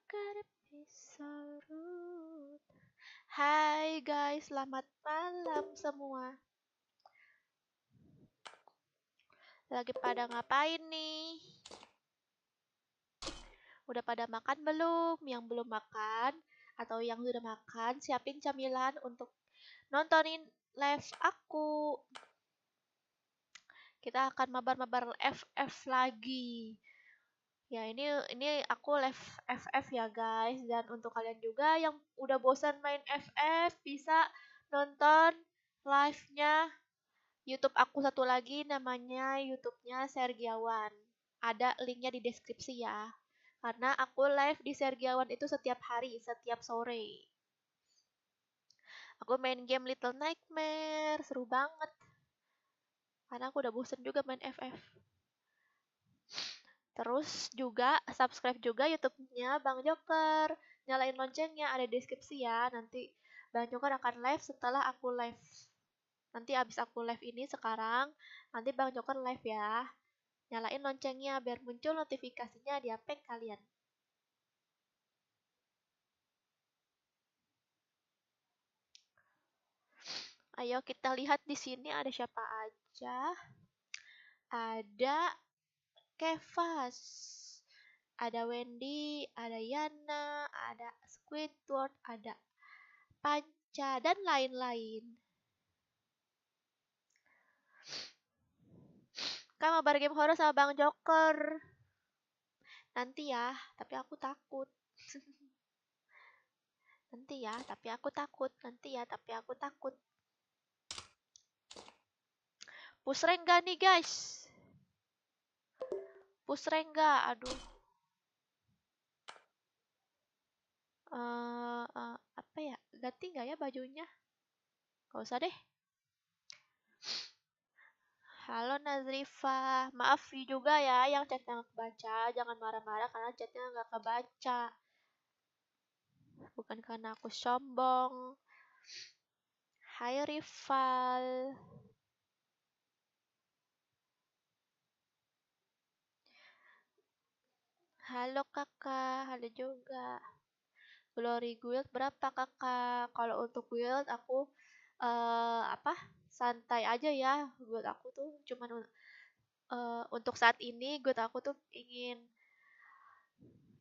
gotta be so rude. Hai guys, selamat malam semua. Lagi pada ngapain nih? Udah pada makan belum? Yang belum makan atau yang sudah makan, siapin camilan untuk nontonin live aku. Kita akan mabar-mabar FF lagi. Ya, ini aku live FF ya guys, dan untuk kalian juga yang udah bosan main FF bisa nonton live-nya YouTube aku satu lagi, namanya YouTube-nya Sergiawan. Ada linknya di deskripsi ya. Karena aku live di Sergiawan itu setiap hari, setiap sore. Aku main game Little Nightmare, seru banget. Karena aku udah bosen juga main FF. Terus juga subscribe juga YouTube-nya Bang Joker. Nyalain loncengnya ada di deskripsi ya. Nanti Bang Joker akan live setelah aku live. Nanti abis aku live ini sekarang, nanti Bang Joker live ya. Nyalain loncengnya biar muncul notifikasinya di HP kalian. Ayo kita lihat di sini ada siapa aja. Ada Kevas, ada Wendy, ada Yana, ada Squidward, ada Panca, dan lain-lain. Kan mau game horror sama Bang Joker. Nanti ya, tapi aku takut. Nanti ya, tapi aku takut. Nanti ya, tapi aku takut. Push rank gak nih guys? Push rank gak? Aduh. Apa ya? Ganti gak ya bajunya? Gak usah deh. Halo Nazrifa, maaf juga ya yang chatnya nggak kebaca. Jangan marah-marah karena chatnya nggak kebaca. Bukan karena aku sombong. Hai Rival. Halo kakak, halo juga. Glory Guild berapa kakak? Kalau untuk guild aku apa? Santai aja ya. Guild aku tuh cuman untuk saat ini guild aku tuh ingin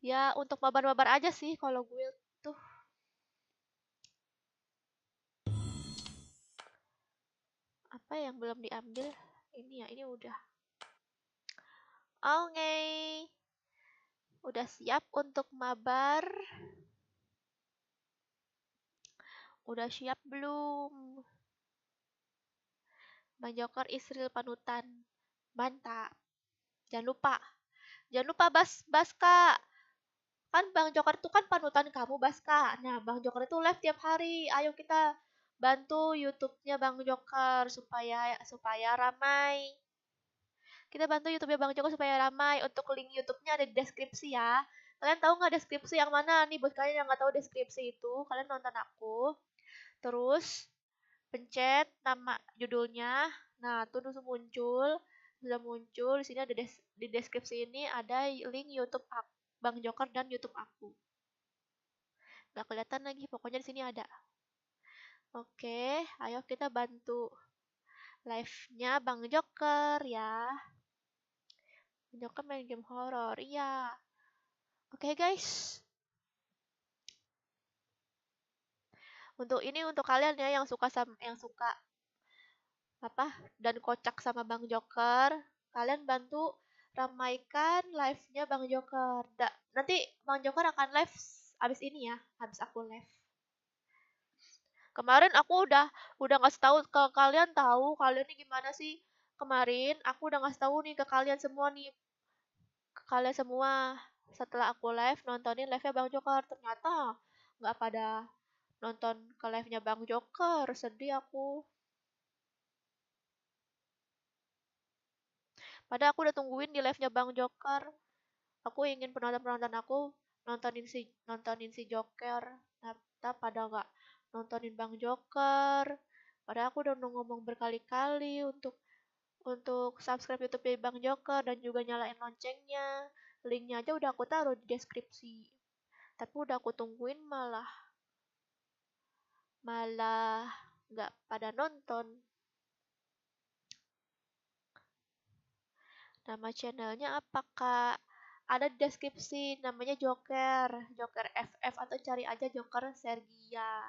ya untuk mabar-mabar aja sih kalau guild tuh. Apa yang belum diambil? Ini ya, ini udah. Oke. Udah siap untuk mabar? Udah siap belum? Bang Joker Israel panutan. Mantap. Jangan lupa. Jangan lupa Baska. Kan Bang Joker tuh kan panutan kamu Baska. Nah, Bang Joker itu live tiap hari. Ayo kita bantu YouTube-nya Bang Joker supaya ramai. Kita bantu YouTube-nya Bang Joker supaya ramai. Untuk link YouTube-nya ada di deskripsi ya. Kalian tahu nggak deskripsi yang mana nih? Buat kalian yang nggak tahu deskripsi itu, kalian nonton aku. Terus pencet nama judulnya. Nah, tuh langsung muncul. Sudah muncul. Di sini ada di deskripsi ini ada link YouTube aku, Bang Joker dan YouTube aku. Gak kelihatan lagi, pokoknya di sini ada. Oke, ayo kita bantu live-nya Bang Joker ya. Bang Joker main game horor, iya. Oke guys. Untuk ini untuk kalian ya yang suka apa dan kocak sama Bang Joker, kalian bantu ramaikan live-nya Bang Joker. Nanti Bang Joker akan live abis ini ya, abis aku live. Kemarin aku udah ngasih tahu ke kalian, tahu kalian nih gimana sih? Kemarin aku udah ngasih tahu nih ke kalian semua nih, ke kalian semua setelah aku live nontonin live-nya Bang Joker, ternyata nggak pada nonton ke live-nya Bang Joker, sedih aku. Padahal aku udah tungguin di live-nya Bang Joker. Aku ingin penonton-penonton aku nontonin si Joker. Tapi pada nggak nontonin Bang Joker. Padahal aku udah ngomong berkali-kali untuk subscribe YouTube Bang Joker dan juga nyalain loncengnya. Linknya aja udah aku taruh di deskripsi. Tapi udah aku tungguin malah nggak pada nonton. Nama channelnya apa, Kak? Ada di deskripsi, namanya Joker FF, atau cari aja Joker Sergia.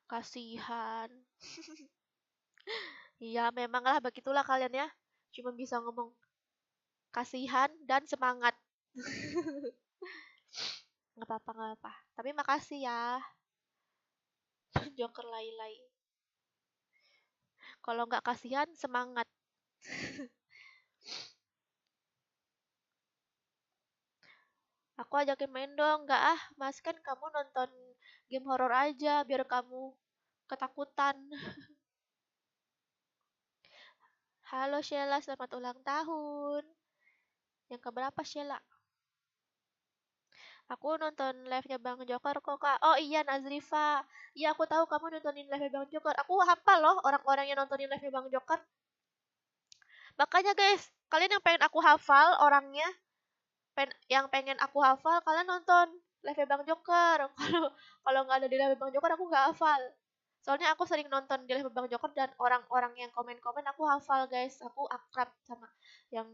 Kasihan. Iya, memanglah begitulah kalian ya. Cuma bisa ngomong kasihan dan semangat. Nggak apa-apa, nggak apa. Tapi makasih ya, Joker Lai-Lai. Kalau nggak kasihan, semangat. Aku ajakin main dong. Nggak ah, Mas, kan kamu nonton game horor aja, biar kamu ketakutan. Halo Sheila, selamat ulang tahun. Yang keberapa Sheila? Aku nonton live-nya Bang Joker kok, Kak. Oh iya, Nazrifa. Iya, aku tahu kamu nontonin live-nya Bang Joker. Aku hafal loh orang-orang yang nontonin live-nya Bang Joker. Makanya guys, kalian yang pengen aku hafal orangnya, yang pengen aku hafal, kalian nonton live-nya Bang Joker. Kalau nggak ada di live Bang Joker, aku nggak hafal. Soalnya aku sering nonton di live Bang Joker dan orang-orang yang komen-komen aku hafal guys. Aku akrab sama yang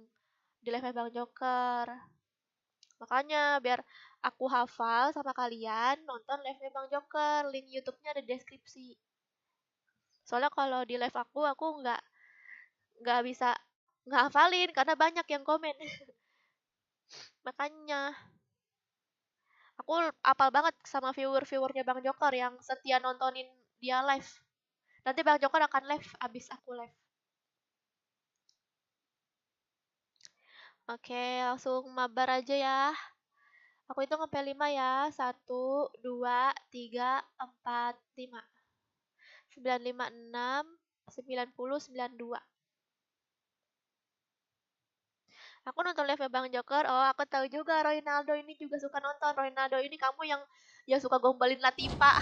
di live Bang Joker. Makanya biar aku hafal sama kalian, nonton live-nya Bang Joker. Link YouTube-nya ada di deskripsi. Soalnya kalau di live aku nggak bisa nggak hafalin karena banyak yang komen. Makanya aku apal banget sama viewer-viewernya Bang Joker yang setia nontonin dia live. Nanti Bang Joker akan live abis aku live. Oke, langsung mabar aja ya. Aku hitung sampai 5 ya. 1, 2, 3, 4, 5. 956, 90, 92. Aku nonton live Bang Joker. Oh, aku tahu juga Ronaldo ini juga suka nonton. Ronaldo ini kamu yang suka gombalin Latifa.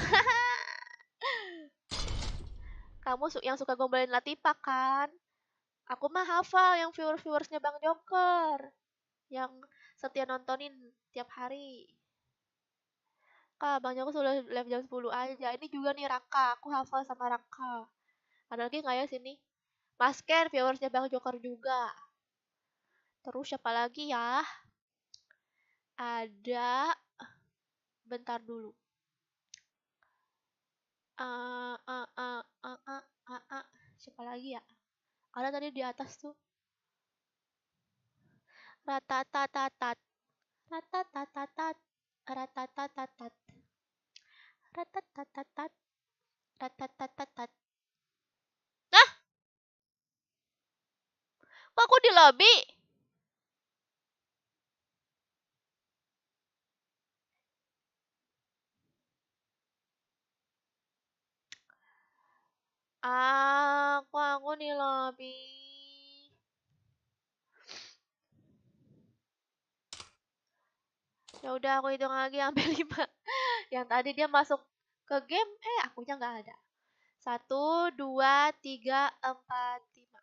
Kamu yang suka gombalin Latifa kan? Aku mah hafal yang viewersnya Bang Joker. Yang setia nontonin tiap hari. Kak, Bang Joker sudah live jam 10 aja. Ini juga nih Raka. Aku hafal sama Raka. Ada lagi nggak ya sini? Mas Ken, viewersnya Bang Joker juga. Terus siapa lagi ya? Ada, bentar dulu. Siapa lagi ya? Ada tadi di atas tuh. Ratatatatat. Ratatatatat. Ratatatatat. Ratatatatat. Ratatatatat. Nah, kok aku di lobby? Kok aku di lobby? Ya udah aku hitung lagi sampai 5. Yang tadi dia masuk ke game, akunya nggak ada. 1, 2, 3, 4, 5.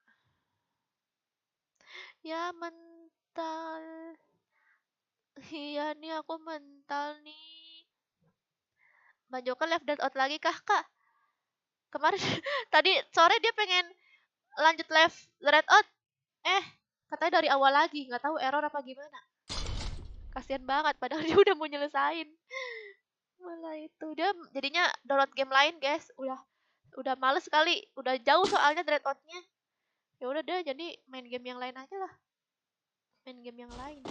Ya mental. Iya nih aku mental nih. Bang Joko left dan out lagi kah, Kak? Kemarin tadi sore dia pengen lanjut left red out. Katanya dari awal lagi, nggak tahu error apa gimana. Kasian banget padahal dia udah mau nyelesain. Malah itu dia jadinya download game lain, guys. Udah males kali, udah jauh soalnya red outnya. Ya udah deh, jadi main game yang lain aja lah. Main game yang lain.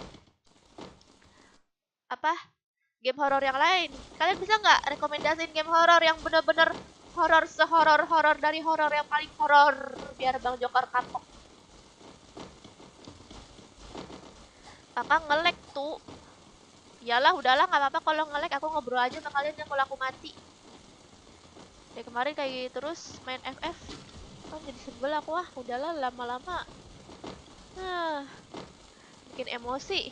Apa? Game horor yang lain. Kalian bisa nggak rekomendasiin game horor yang bener-bener horor sehoror-horor dari horor yang paling horor biar Bang Joker kapok. Kakak nge-lag tuh. Iyalah, udahlah nggak apa-apa kalau nge-lag, aku ngobrol aja sama kalian yang kalau aku mati. Ya kemarin kayak gitu terus main FF. Kan jadi sebel aku, udahlah lama-lama. Bikin emosi.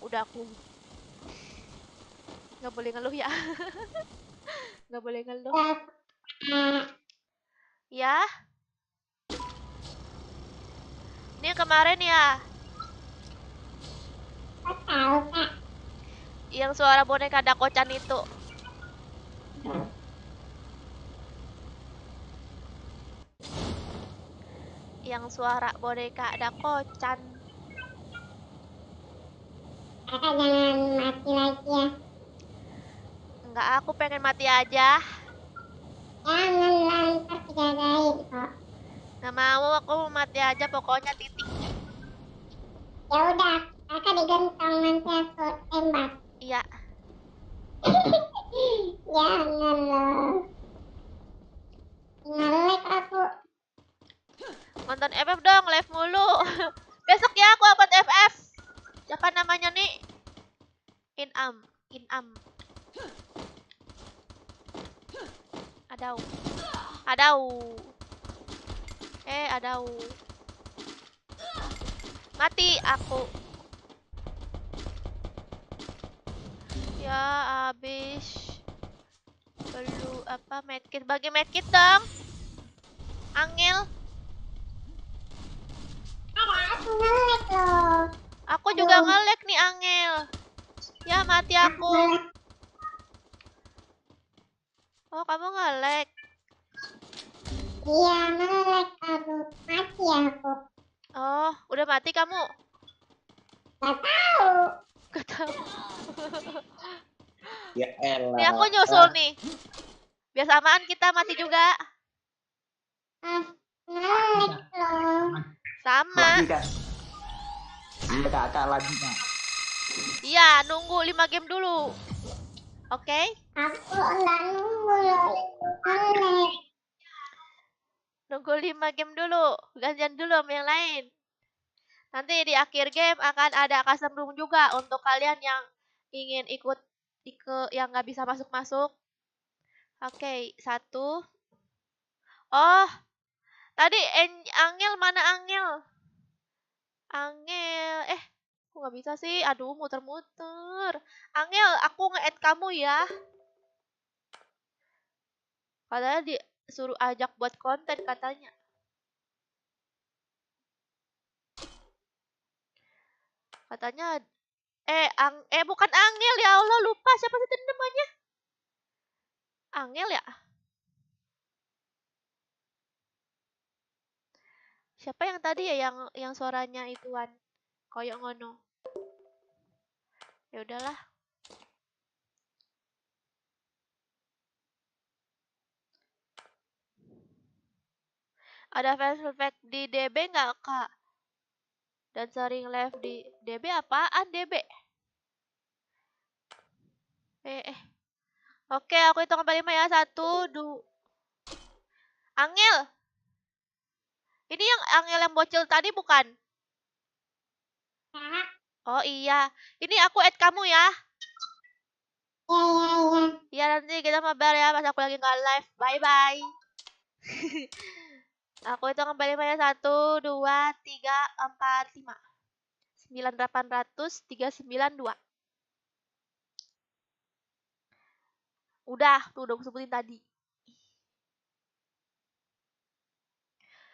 Udah aku nggak boleh ngeluh ya. Nggak boleh ngeluh. Ya. Ini yang kemarin ya. Kok tahu, Kak? Yang suara boneka Dakocan itu. Yang suara boneka Dakocan. Kakak jangan mati lagi ya. Enggak, aku pengen mati aja. Jangan lah, ntar dijagain kok. Nggak mau, aku mau mati aja pokoknya titik. Ya udah, kakak digentong nanti aku tembak. Iya. Jangan loh. Nge-lag aku. Nonton FF dong, live mulu. Besok ya aku upload FF. Siapa namanya nih? Inam. Adau. Adau. Mati aku. Ya, habis. Perlu apa medkit? Bagi medkit dong. Angel. Ada aku nge-lag loh. Aku juga nge-lag nih Angel. Ya, mati aku. Oh, kamu nge-lag. Iya, nge-lag aku. Mati aku. Oh, udah mati kamu? Gak tahu. Gak tahu. Ya elah. Nih aku nyusul nih. Biar samaan kita mati juga. Nge-lag loh. Sama. Lagi kan? Iya kakak lagi kan? Iya, nunggu 5 game dulu. Oke? Aku enggak nunggu loh. Nge-lag. Nunggu 5 game dulu. Gantian dulu sama yang lain. Nanti di akhir game akan ada custom room juga untuk kalian yang ingin ikut yang nggak bisa masuk-masuk. Oke, 1. Oh, tadi Angel mana Angel? Aku nggak bisa sih. Aduh, muter-muter. Angel, aku nge-add kamu ya. Katanya disuruh ajak buat konten katanya. Katanya bukan Angel, ya Allah, lupa siapa sih tadi namanya? Angel ya? Siapa yang tadi ya yang suaranya ituan koyok ngono? Ya udahlah. Ada fans perfect di DB nggak Kak? Dan sering live di DB apaan DB? Oke, aku hitung sampai 5 ya. 1, 2. Angel. Ini yang Angel yang bocil tadi bukan? Kak. Oh iya. Ini aku add kamu ya. Iya. Iya, nanti kita mabar ya pas aku lagi nggak live. Bye-bye. Aku hitung sampai 5 ya. 1, 2, 3, 4, 5. 9800, 392. Udah, tuh udah aku sebutin tadi.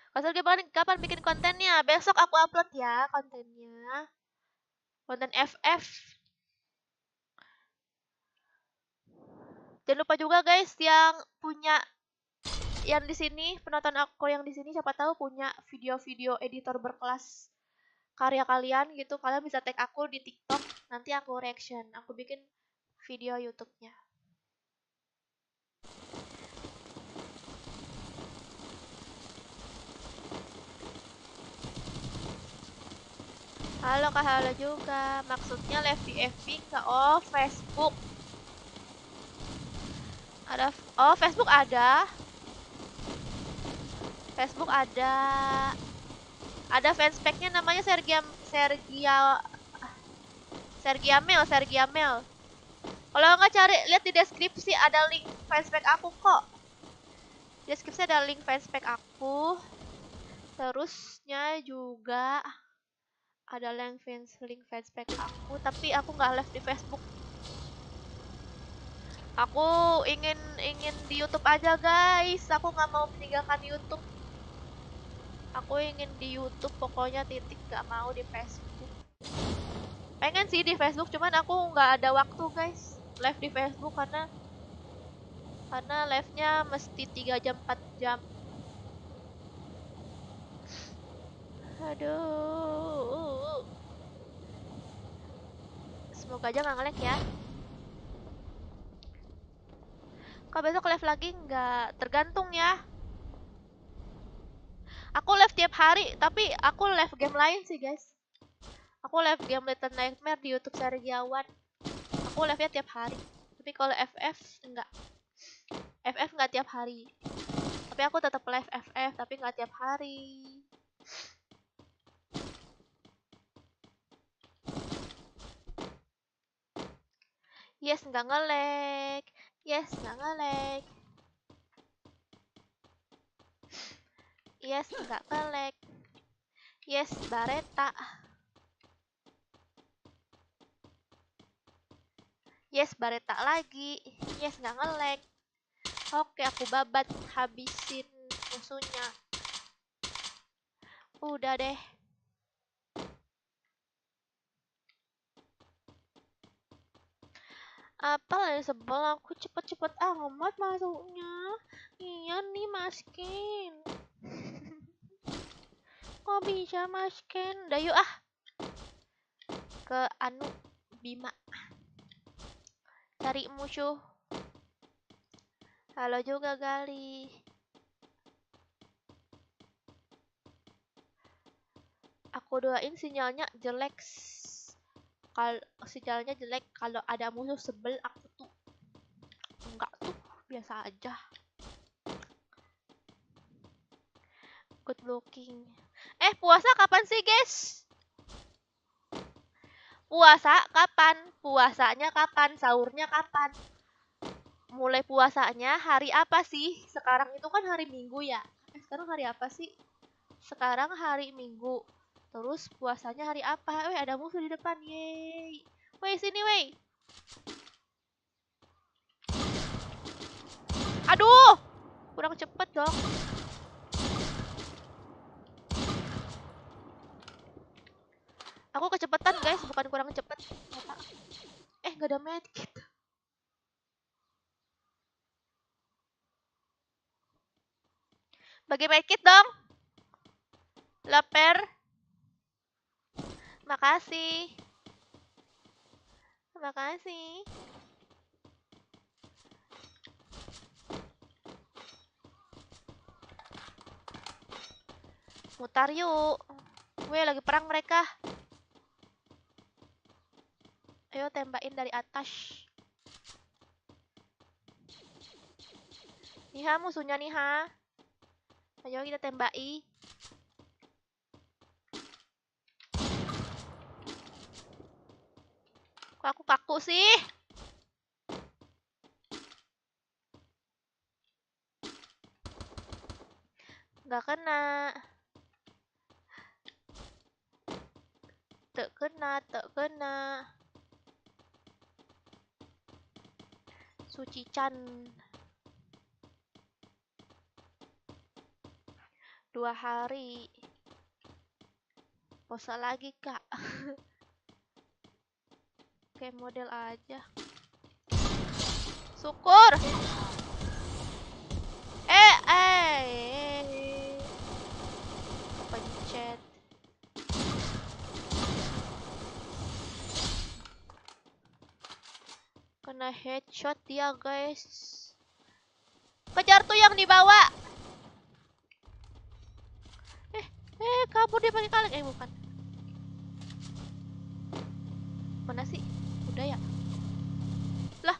Kasar kapan bikin kontennya? Besok aku upload ya kontennya. Konten FF. Jangan lupa juga guys yang punya yang di sini, penonton aku yang di sini siapa tahu punya video-video editor berkelas karya kalian gitu. Kalian bisa tag aku di TikTok, nanti aku reaction. Aku bikin video YouTube-nya. Halo Kak, halo juga. Maksudnya live di FB nggak? Oh, Facebook. Facebook ada. Facebook ada. Ada fanspage-nya namanya Sergiamel. Kalau nggak cari, lihat di deskripsi ada link fanspage aku kok. Deskripsi ada link fanspage aku. Terusnya juga ada link fanspage aku, tapi aku nggak live di Facebook. Aku ingin di YouTube aja guys. Aku nggak mau meninggalkan YouTube. Aku ingin di YouTube pokoknya titik, nggak mau di Facebook. Pengen sih di Facebook, cuman aku nggak ada waktu guys live di Facebook karena live-nya mesti 3 jam 4 jam. Aduh. Semoga aja nggak nge-lag ya. Kok besok live lagi nggak? Tergantung ya. Aku live tiap hari, tapi aku live game lain sih guys. Aku live game Little Nightmare di YouTube Sergiawan. Aku live-nya tiap hari. Tapi kalau FF enggak. FF nggak tiap hari. Tapi aku tetap live FF, tapi nggak tiap hari. Yes, nggak nge-lag. Yes, nggak nge-lag. Yes, nggak nge-lag. Yes, Bareta. Yes, Bareta lagi. Yes, nggak nge-lag. Oke, aku babat habisin musuhnya. Udah deh. Apa yang sebel aku cepet-cepet amat masuknya. Iya nih maskin. Kok bisa maskin? Udah yuk ah. Ke anu Bima. Cari musuh. Halo juga Gali. Aku doain sinyalnya jelek. Kalau sinyalnya jelek, kalau ada musuh sebel aku tuh. Enggak tuh, biasa aja. Good looking. Puasa kapan sih, guys? Puasa kapan? Puasanya kapan? Sahurnya kapan? Mulai puasanya hari apa sih? Sekarang itu kan hari Minggu ya. Sekarang hari apa sih? Sekarang hari Minggu. Terus puasanya hari apa? Weh, ada musuh di depan. Yeay. Weh, sini weh. Aduh. Kurang cepet dong. Aku kecepatan guys, bukan kurang cepet. Nggak ada medkit. Bagi medkit dong. Laper. Makasih. Makasih. Mutar yuk. Weh, lagi perang mereka. Ayo tembakin dari atas. Nih ha, musuhnya nih ha. Ayo kita tembaki. Kok aku kaku sih? Nggak kena. Tak kena, tak kena. Suci-chan. 2 hari. Posa lagi kak. Kayak model aja. Syukur. Pencet. Kena headshot dia guys. Kejar tuh yang di bawah. Kabur dia pakai kaleng. Bukan. Mana sih? Udah ya? Lah.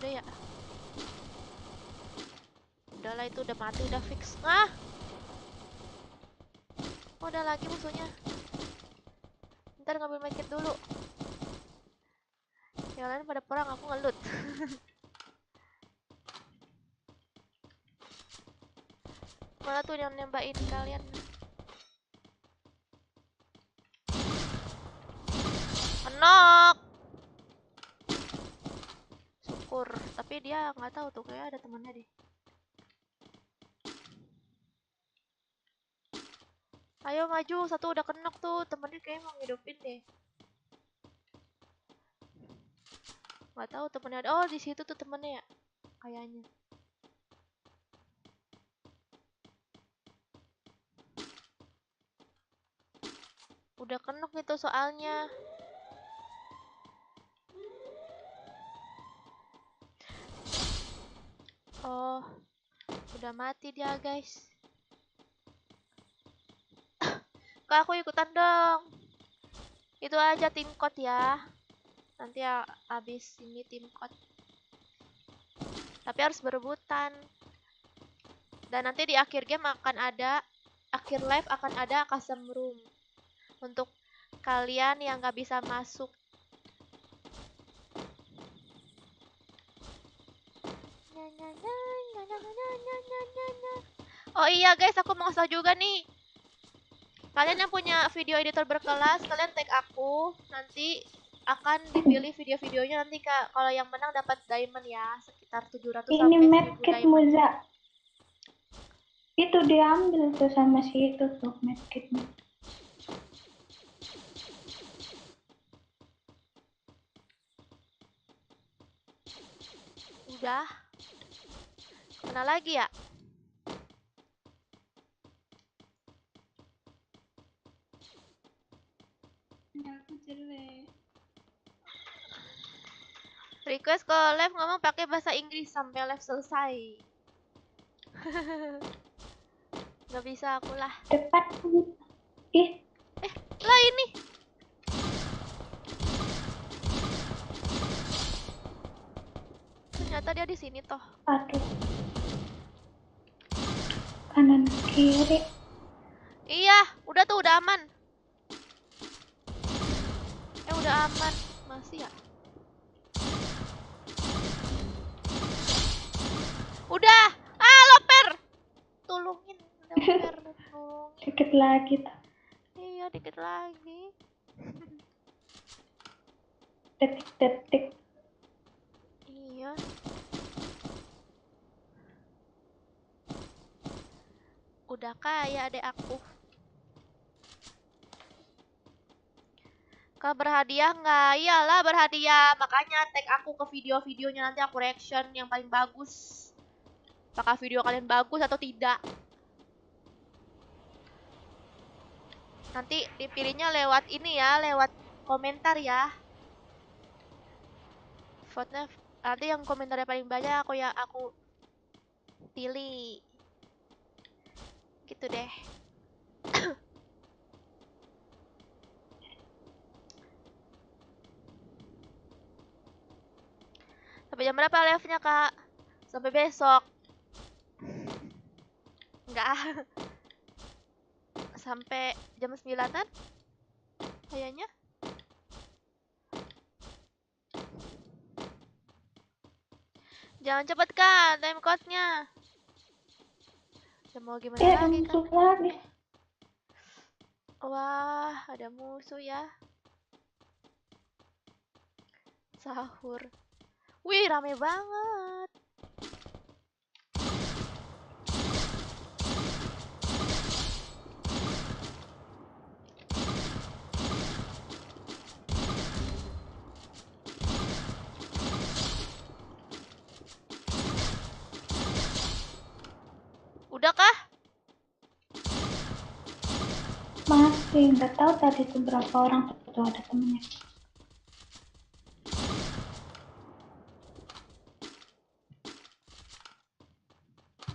Udah ya? Udahlah, itu udah mati, udah fix. Udah lagi musuhnya. Ntar ngambil medkit dulu. Yang lain pada perang, aku ngelut. Mana tuh yang nembakin kalian? No. Tapi dia nggak tahu tuh, kayak ada temannya deh. Ayo maju, satu udah kenok tuh, temennya kayak mau ngidupin deh. Nggak tahu temennya ada. Oh, di situ tuh temennya ya, kayaknya. Udah kenok itu soalnya. Oh, udah mati dia guys. Kak, aku ikutan dong. Itu aja tim code ya. Nanti ya abis ini tim code. Tapi harus berebutan. Dan nanti di akhir game akan ada, akhir live akan ada custom room. Untuk kalian yang nggak bisa masuk. Oh iya guys, aku mau ngasih tau juga nih. Kalian yang punya video editor berkelas, kalian tag aku. Nanti akan dipilih video-videonya nanti Kak. Kalau yang menang dapat diamond ya, sekitar 700 Ini sampai 1000 medkit diamond. Muza. Itu diambil tuh sama si itu tuh medkitnya. Udah. Kena lagi ya? Aku jelek. Request ke live ngomong pakai bahasa Inggris sampai live selesai. Nggak bisa aku lah. Depan. Ih, Lah ini. Ternyata dia di sini toh. aduh. Kanan kiri. Iya, udah tuh udah aman. Udah aman. Masih ya? Udah. Ah, loper. Tolongin, loper. Tolongin. Dikit lagi tuh. Iya, dikit lagi. Detik-detik. Iya. Udah kaya adek aku. Kak berhadiah nggak? Iyalah berhadiah. Makanya tag aku ke video-videonya, nanti aku reaction yang paling bagus. Apakah video kalian bagus atau tidak? Nanti dipilihnya lewat ini ya, lewat komentar ya. Vote-nya nanti yang komentarnya paling banyak aku pilih. Gitu deh. Sampai jam berapa live-nya, Kak? Sampai besok. Enggak. Sampai jam 9-an? Kayaknya. Jangan cepet, Kak, time code-nya. Ya mau gimana Ada lagi, musuh Kak? lagi. Wah, ada musuh ya. Sahur. Wih, rame banget. Udah kah? Masih nggak tahu tadi tuh berapa orang tuh ada temennya.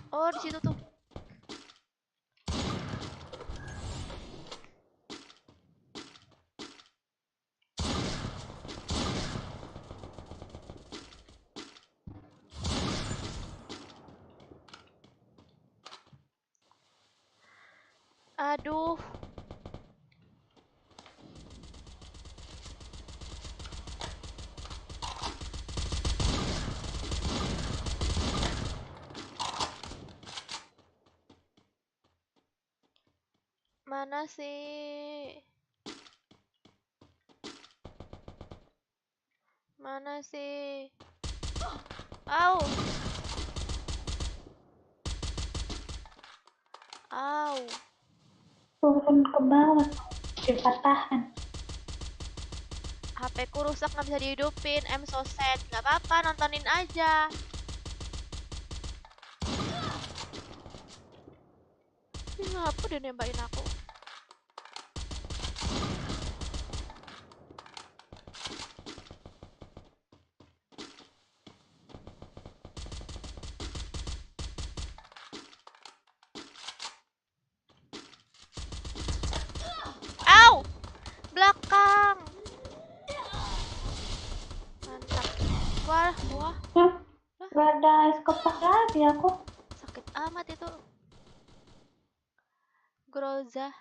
Oh, di situ tuh. Aduh. Mana sih? Mana sih? Au. Au. Turun ke bawah. Dipatahan. HP ku rusak nggak bisa dihidupin. I'm so sad. Nggak apa-apa, nontonin aja. Ini ngapa dia nembakin aku? Au! Belakang. Mantap. Wah, wah. Hah? Gak ada es kepal lagi aku. Sakit amat itu. Groza.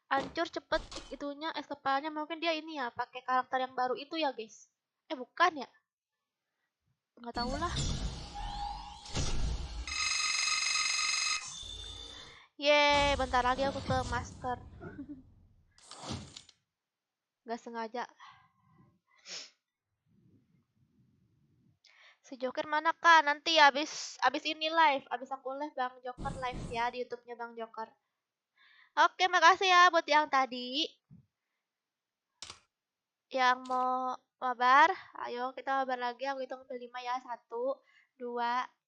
Hancur cepet itunya es kepalanya. Mungkin dia ini ya, pakai karakter yang baru itu ya, guys. Bukan ya? Nggak tahu lah. Yeay, bentar lagi aku ke master. Gak sengaja. Si Joker mana kak? Nanti ya abis ini live, abis aku live Bang Joker live ya di YouTube-nya Bang Joker. Oke, makasih ya buat yang tadi. Yang mau mabar, ayo kita mabar lagi. Aku hitung sampai 5 ya. 1, 2,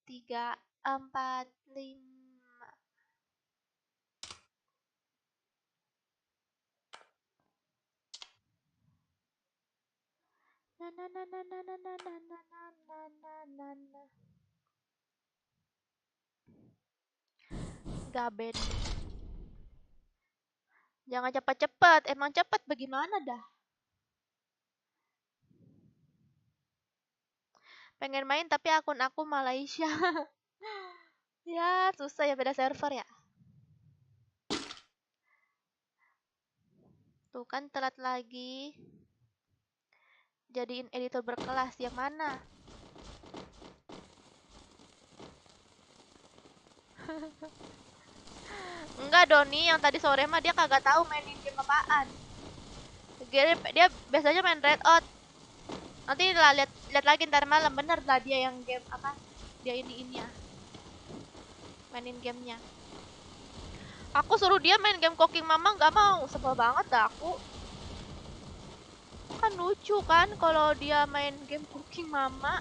3, 4, 5. Na na na na na na na na na na na na na. Gaben. Jangan cepat-cepat. Emang cepat bagaimana dah? Pengen main tapi akun aku Malaysia. Ya, susah ya beda server ya. Tuh kan telat lagi. Jadiin editor berkelas yang mana? Enggak Doni, yang tadi sore mah dia kagak tahu mainin game apaan. Dia biasanya main Red Out. Nanti lah lihat lagi ntar malam, bener lah dia yang game apa? Dia ini ya. Mainin gamenya. Aku suruh dia main game Cooking Mama nggak mau, sebel banget dah aku. Kan lucu kan kalau dia main game Cooking Mama.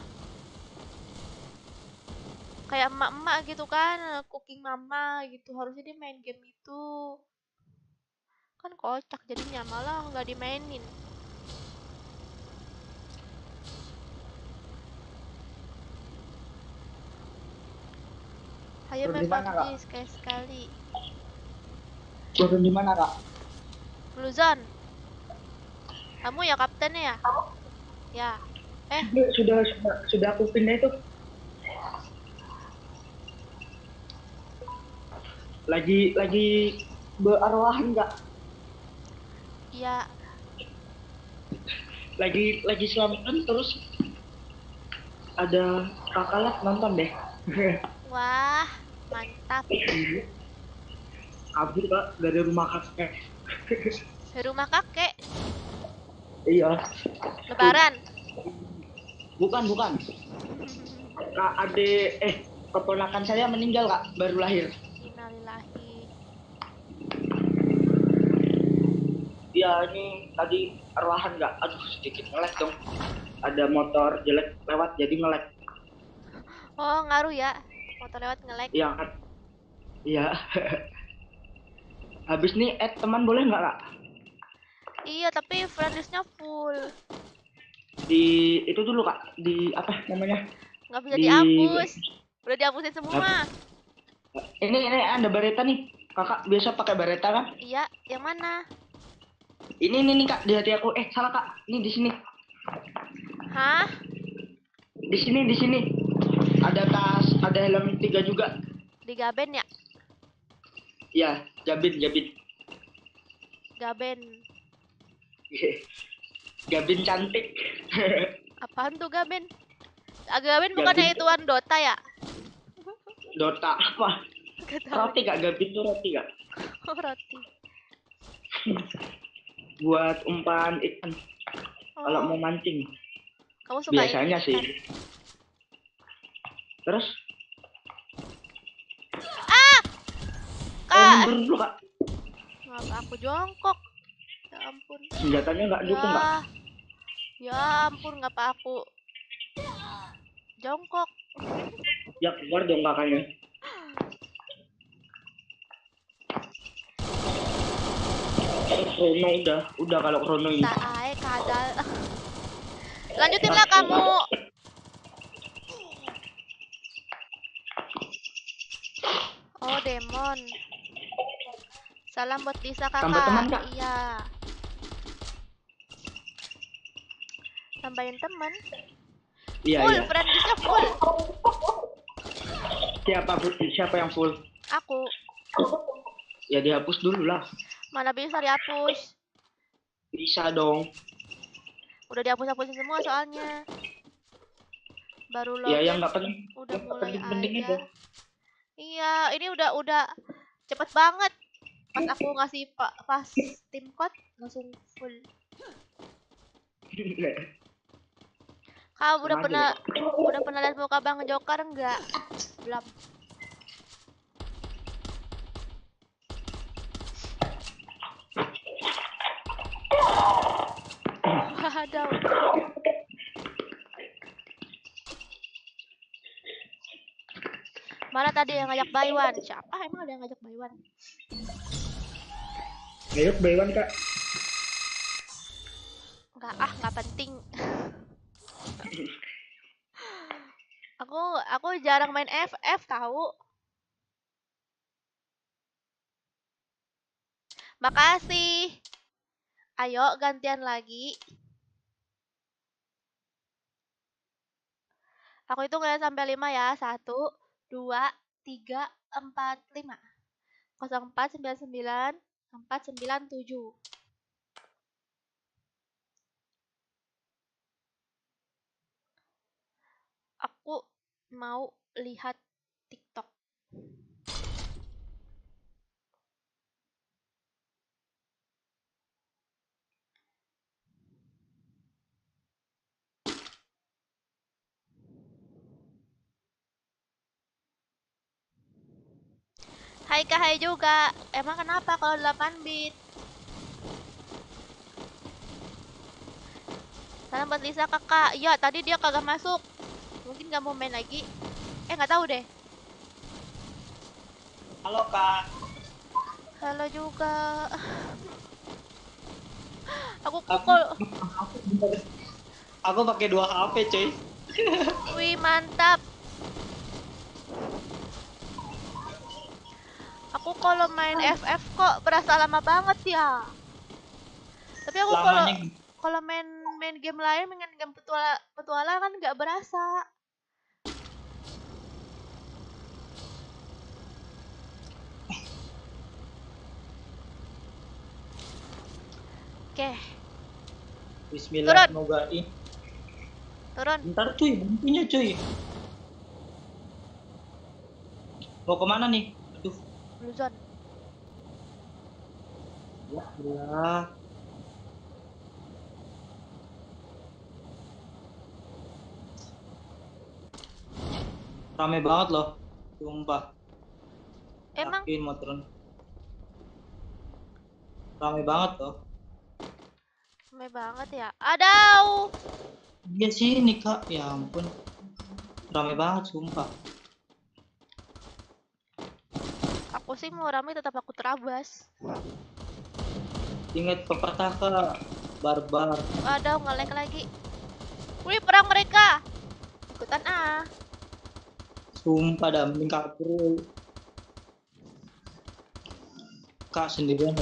Kayak emak-emak gitu kan, Cooking Mama gitu. Harusnya dia main game itu. Kan kocak jadinya, malah nggak dimainin. Ayo Turun main di mana, PUBG Kak? sekali-sekali. Turun di mana, Kak? Blue Zone. Kamu ya kaptennya ya? Ya. Sudah aku pindah itu. Lagi berarwahan nggak? Iya. Lagi selamatan terus ada kakak lah nonton deh. Wah, mantap. Kabur Kak dari rumah kakek. Di rumah kakek. Iya. Lebaran. Bukan. Kak ade keponakan saya meninggal Kak, baru lahir. Innalillahi. Dia ini tadi arwahan nggak? Aduh sedikit ngelek dong. Ada motor jelek lewat jadi ngelek. Oh, ngaruh ya. Motor lewat nge-lag. Iya kan? Iya. Habis nih teman boleh nggak Kak? Iya, tapi friendlist-nya full. Di itu dulu Kak, di apa namanya? Nggak bisa Di dihapus. Udah dihapusin semua. Ini ada bareta nih. Kakak biasa pakai bareta kan? Iya, yang mana? Ini nih Kak, di hati aku. Salah Kak. Ini di sini. Hah? Di sini. Ada tas, ada helm 3 juga. Di Gaben ya? Iya, Jabin. Gaben. Gabin cantik. Apaan tuh Gaben? Gaben bukannya Gabin. ituan Dota ya? Dota apa? Gak tahu. Roti Kak, Gabin tuh roti Kak. Oh, roti. Buat umpan ikan. Kalau Oh, mau mancing. kamu suka Biasanya ikan? sih. Terus? Kak, Mundur dulu kak. ngapa aku jongkok? Ya ampun. Senjatanya nggak dukung kak. Ya ampun, ngapa aku jongkok? Ya keluar dong kakaknya. Chrono udah kalau Chrono ini. Tak ae kadal. Lanjutinlah kamu. Oh, Demon. Salam buat Lisa Tambah teman, kakak. Kak. Iya. Tambahin teman. Iya Full, iya. friend listnya full. Siapa yang full? Aku. Ya dihapus dulu lah. Mana bisa dihapus? Bisa dong. Udah dihapus-hapusin semua soalnya. Baru Ya yang login nggak penting. udah mulai penting aja. itu. Iya, ini udah cepet banget. Pas aku ngasih pas tim code langsung full. Kamu Sama aja, udah pernah lihat muka Bang Joker enggak? Belum. Waduh. Mana tadi yang ngajak Baywan? Siapa emang ada yang ngajak Baywan? Ayo Baywan kak. Nggak penting. Aku jarang main FF tahu. Makasih. Ayo gantian lagi. Aku hitung ya sampai 5 ya. 1, 2, 3, 4, 5. 0499 497. Aku mau lihat TikTok. Hai Kak, hai juga. Emang kenapa kalau 8 bit? Salam buat Lisa kakak. Iya, tadi dia kagak masuk. Mungkin nggak mau main lagi. Nggak tahu deh. Halo kak. Halo juga. Aku pukul. Aku pakai 2 HP cuy. Wih, mantap. Aku kalau main FF kok berasa lama banget ya. Tapi aku kalau main game lain, main game petualang kan nggak berasa. Oke. Bismillah, semoga ini. Turun. Bentar cuy, bantunya cuy. Mau kemana nih? Aduh. Blue zone. Ya Allah. Rame banget loh. Sumpah. Emang? Yakin mau turun. Rame banget loh. Rame banget ya. Adau. Iya sih ini kak. Ya ampun. Rame banget sumpah. Aku sih mau rame tetap aku terabas. Ingat pepatah kak. Barbar. Adau, nge-lag lagi. Wih, perang mereka. Ikutan ah. Sumpah dah mending kabur. Kak sendirian.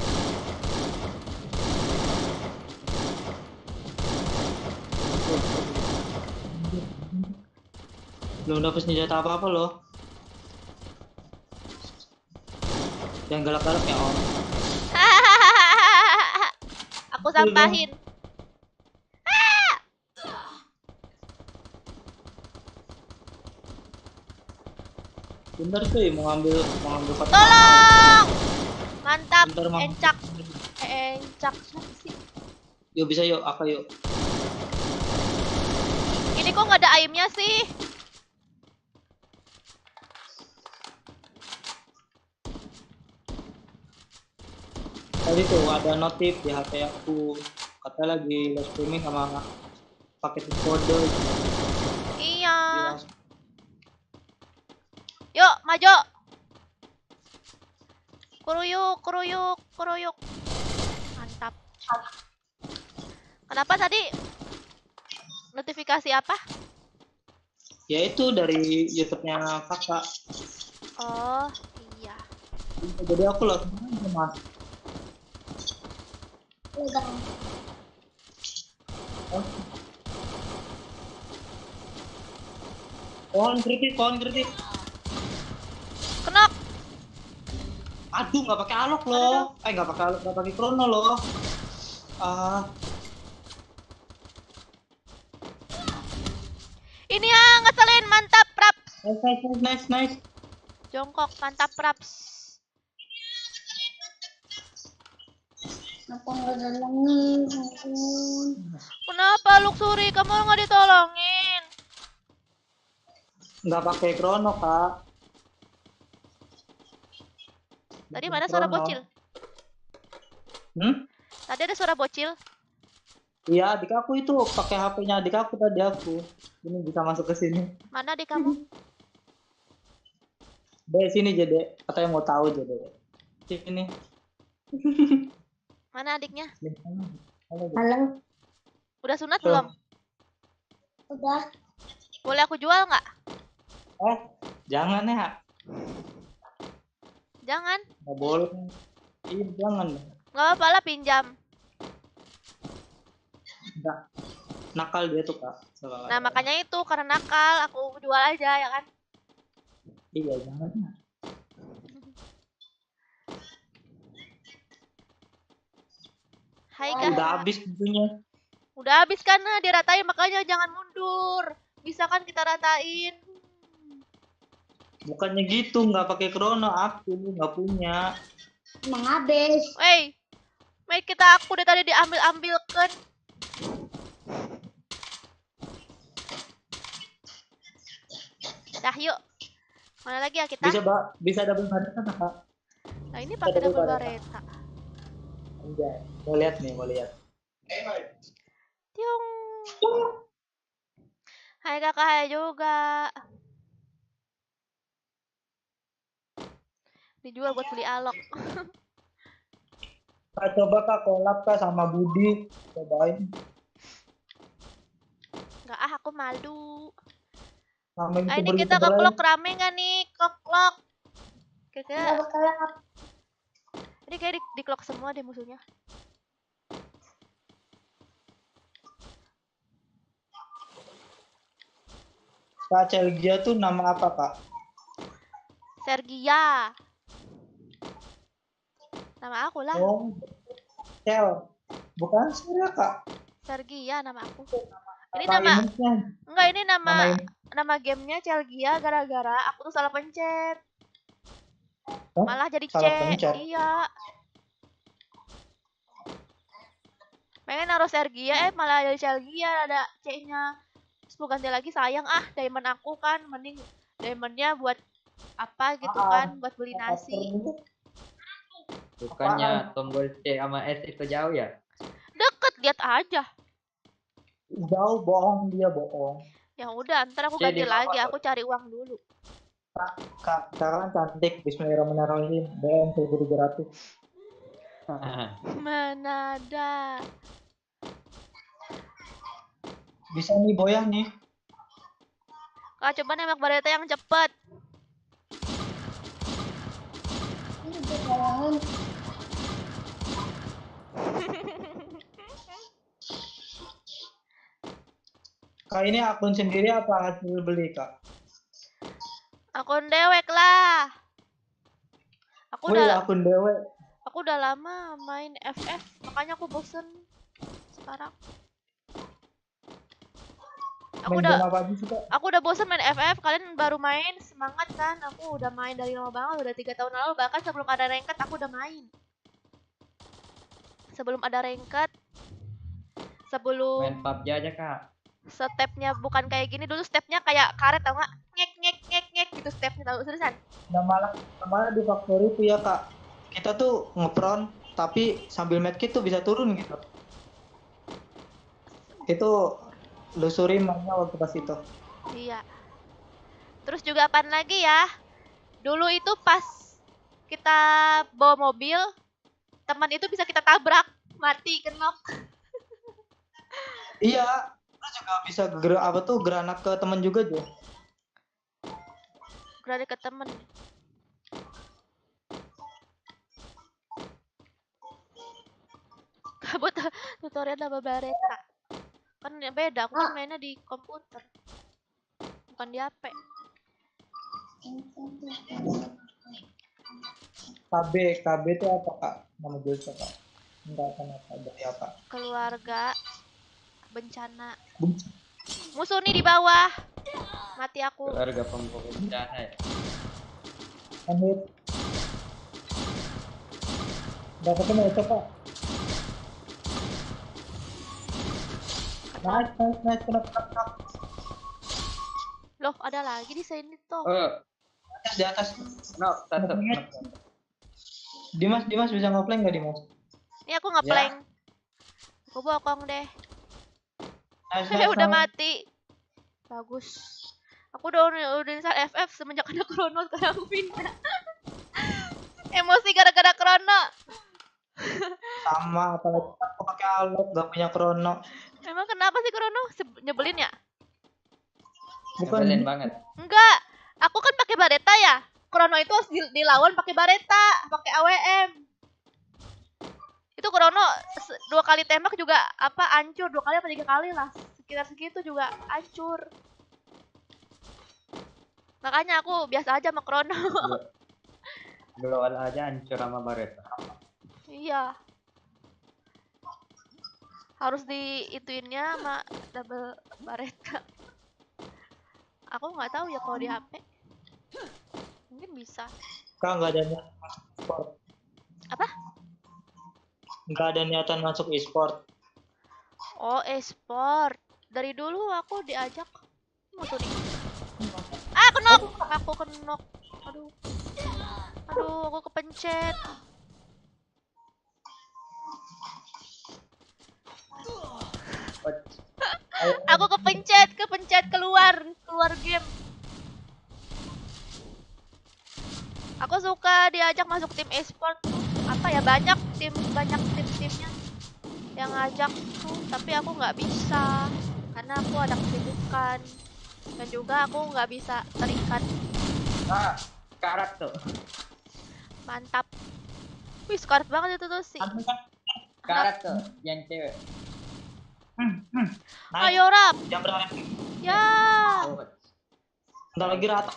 Belum dapet senjata apa-apa loh. Yang galak-galak ya om. Aku sampahin. Bentar cuy mau ngambil kotak. Tolong. Mantap. Bentar, Mam. Encak. Encak siapa sih? Yuk bisa yuk, apa yuk. Ini kok nggak ada aimnya sih? Tadi tuh ada notif di HP aku. Kata lagi live streaming sama paket kode. Iya. Langsung. Yuk, maju. Kuruyuk, kuruyuk, kuruyuk. Mantap. Kenapa tadi? Notifikasi apa? Ya itu dari YouTube-nya kakak. Oh, iya. Jadi aku langsung aja mas. Pohon kritik. Kenok. Aduh, nggak pakai alok loh. Nggak pakai alok, nggak pakai krono loh. Ah, Ini ya, ngeselin. Mantap, Praps. nice. Jongkok, mantap, Praps. Kenapa nggak dalangin? Ampun. Kenapa, Luxury? Kamu nggak ditolongin? Nggak pakai krono kak. Tadi Nggak mana pakai suara krono. bocil? Tadi ada suara bocil. Iya, adik aku itu pakai HP-nya adik aku tadi aku. Ini bisa masuk ke sini. Mana di kamu? Dek sini Jede. Katanya mau tahu Jede. Sini. Mana adiknya? Halo, Jede. Halo, Udah sunat Tuh. belum? udah. Boleh aku jual nggak? Jangan ya. Jangan. Nggak boleh. Iya, jangan. Nggak apa-apa lah, pinjam. Nggak. Nakal dia tuh kak. Nah, makanya itu karena nakal aku jual aja ya kan. Iya, jangan ya. Hai Udah Kak. habis tentunya. Udah habis kan, nah, diratain, makanya jangan mundur. Bisa kan kita ratain. Bukannya gitu, nggak pakai krono. Aku nggak punya. Emang habis. Wey, mate kita aku dari tadi diambil-ambilkan. Dah yuk. Mana lagi ya kita? Bisa double barita kak. Nah ini pakai double double bareta. bareta. Enggak. Mau lihat. Tiung. Hai kakak, hai juga. Dijual buat beli alok. Kak, coba kak collab kak sama Budi. Cobain. Enggak aku malu. Sama Ah, ini YouTuber kita YouTuber lain. keklok rame nggak nih? Keklok. Nggak Kayaknya bakalan. ini kayak di clock semua deh musuhnya. Kak Celgia tuh nama apa kak? Sergia. Nama aku lah. Oh, Cel. Bukan Sel kak. Sergia nama aku. Ini Nama nama imutnya. enggak ini Nama nama gamenya Celgia gara-gara aku tuh salah pencet. Hah? Malah jadi C. Salah pencet. Iya. Pengen naruh Sergia malah jadi Celgia ada C-nya. Terus mau ganti lagi sayang diamond aku kan mending diamondnya buat apa gitu kan buat beli nasi. Bukannya tombol C sama S itu jauh ya? Deket lihat aja. Jauh, bohong dia bohong. Ya udah ntar aku Jadi ganti apa lagi tuh? aku cari uang dulu. Kak, sekarang cantik. Bismillahirrahmanirrahim. BM 1300. Mana ada. Bisa nih boyah nih. Kak coba nembak bareta yang cepet. Ini udah dalangin. Kak ini akun sendiri apa hasil beli kak? Akun dewek lah. Aku Wih, udah akun dewe. aku udah lama main FF makanya aku bosen sekarang. Main game apa aja sih kak? Aku udah bosen main FF, kalian baru main semangat kan? Aku udah main dari lama banget, udah 3 tahun lalu bahkan sebelum ada ranked aku udah main. Sebelum ada ranked, sebelum Main PUBG aja kak. stepnya bukan kayak gini dulu, stepnya kayak karet tau nggak? Ngek gitu stepnya, tahu seriusan? Nah malah di faktor itu ya kak. Kita tuh ngepron tapi sambil medkit tuh bisa turun gitu. Itu lusuri mainnya waktu pas itu. Iya. Terus juga apaan lagi ya? Dulu itu pas kita bawa mobil, teman itu bisa kita tabrak, mati kenok. Iya, terus juga bisa granat ke temen juga Jo. Berada ke temen. Kabut tutorial double bareta. Kan beda, aku kan mainnya di komputer. Bukan di HP. KB itu apa Kak? Nama buildnya Kak? Enggak kenapa dari apa? Keluarga bencana. Bum. Musuh nih di bawah. Mati aku. Keluarga pembawa bencana ya. Amit. Udah ketemu itu Kak? Nice. Kenapa? Loh, ada lagi di sini tuh. Oh, Di atas. no, satu. Dimas bisa ngeplank nggak Dimas? Ini aku ngeplank. Aku bokong deh. Nice, Udah mati. Bagus. Aku udah install FF semenjak ada Chrono, sekarang aku pindah. Emosi gara-gara Chrono. Sama, apalagi aku pakai alot, gak punya krono. Emang kenapa sih Chrono? Nyebelin ya? Bukan. Nyebelin banget. Enggak. Aku kan pakai Bareta ya. Chrono itu harus dilawan pakai Bareta, pakai AWM. Itu Chrono 2 kali tembak juga hancur, 2 kali apa 3 kali lah. Sekitar segitu juga hancur. Makanya aku biasa aja sama Chrono. Global aja hancur sama Bareta. Iya. Harus diituinnya sama double Bareta. Aku nggak tahu ya kalau di HP. Mungkin bisa. Kak nggak ada niatan e-sport. Apa? Nggak ada niatan masuk e-sport. Oh, e-sport. Dari dulu aku diajak. Musuh nih. Ah, kenok. Aku kenok. Aduh. Aku kepencet. Aku kepencet keluar game. Aku suka diajak masuk tim e-sport. Apa ya, banyak tim-timnya yang ngajak tuh, tapi aku nggak bisa karena aku ada kesibukan dan juga aku nggak bisa terikat. Ah, karat tuh. Mantap. Wih, sekarat banget itu tuh sih. Karat tuh, yang cewek. Nice. Ayo Rap. Jam berapa? Ya. Oh, Ntar lagi rata.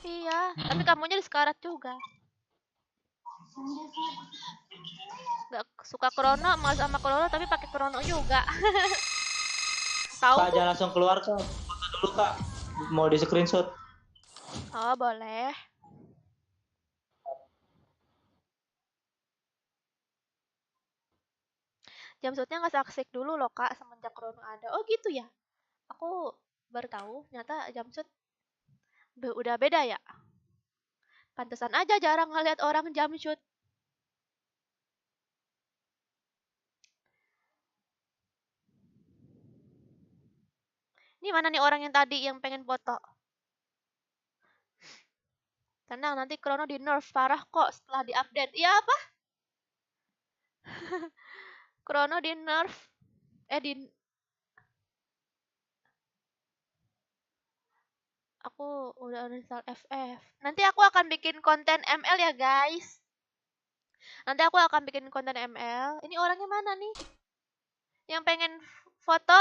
Iya, tapi kamunya di sekarat juga. Gak suka Chrono, malas sama Chrono tapi pakai Chrono juga. Tahu? Kak jangan langsung keluar Kak. Foto dulu Kak. Mau di screenshot. Oh, boleh. Jumpsuitnya nggak saksik dulu loh Kak semenjak Chrono ada. Oh gitu ya? Aku baru tahu ternyata jumpsuit udah beda ya. Pantesan aja jarang ngeliat orang jumpsuit. Ini mana nih orang yang tadi yang pengen foto? Tenang, nanti Chrono di nerf parah kok setelah diupdate. Iya apa? Chrono di nerf. Aku udah uninstall FF. Nanti aku akan bikin konten ML ya guys. Nanti aku akan bikin konten ML. Ini orangnya mana nih? Yang pengen foto?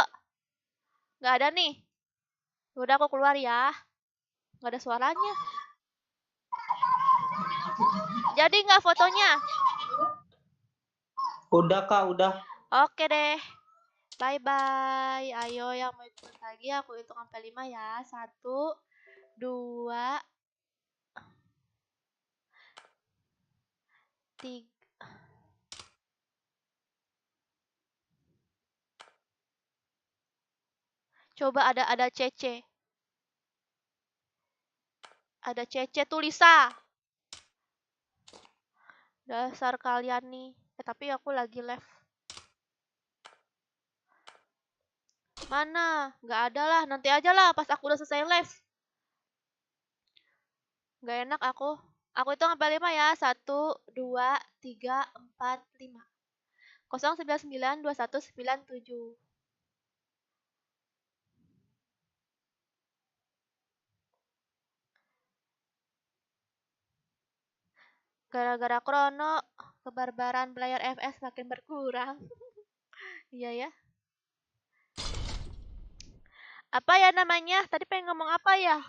Nggak ada nih. Udah aku keluar ya. Nggak ada suaranya. Jadi nggak fotonya? Udah Kak, udah. Oke deh. Bye-bye. Ayo yang mau ikut lagi aku hitung sampai 5 ya. 1, 2, 3. Coba ada CC. Ada CC tuh Lisa. Dasar kalian nih. Tapi aku lagi live. Mana? Nggak ada lah. Nanti aja lah pas aku udah selesai live. Nggak enak aku. Aku hitung sampai 5 ya. 1, 2, 3, 4, 5. 099 2197. Gara-gara Krono, kebarbaran player FS makin berkurang. Iya ya. Apa ya namanya? Tadi pengen ngomong apa ya?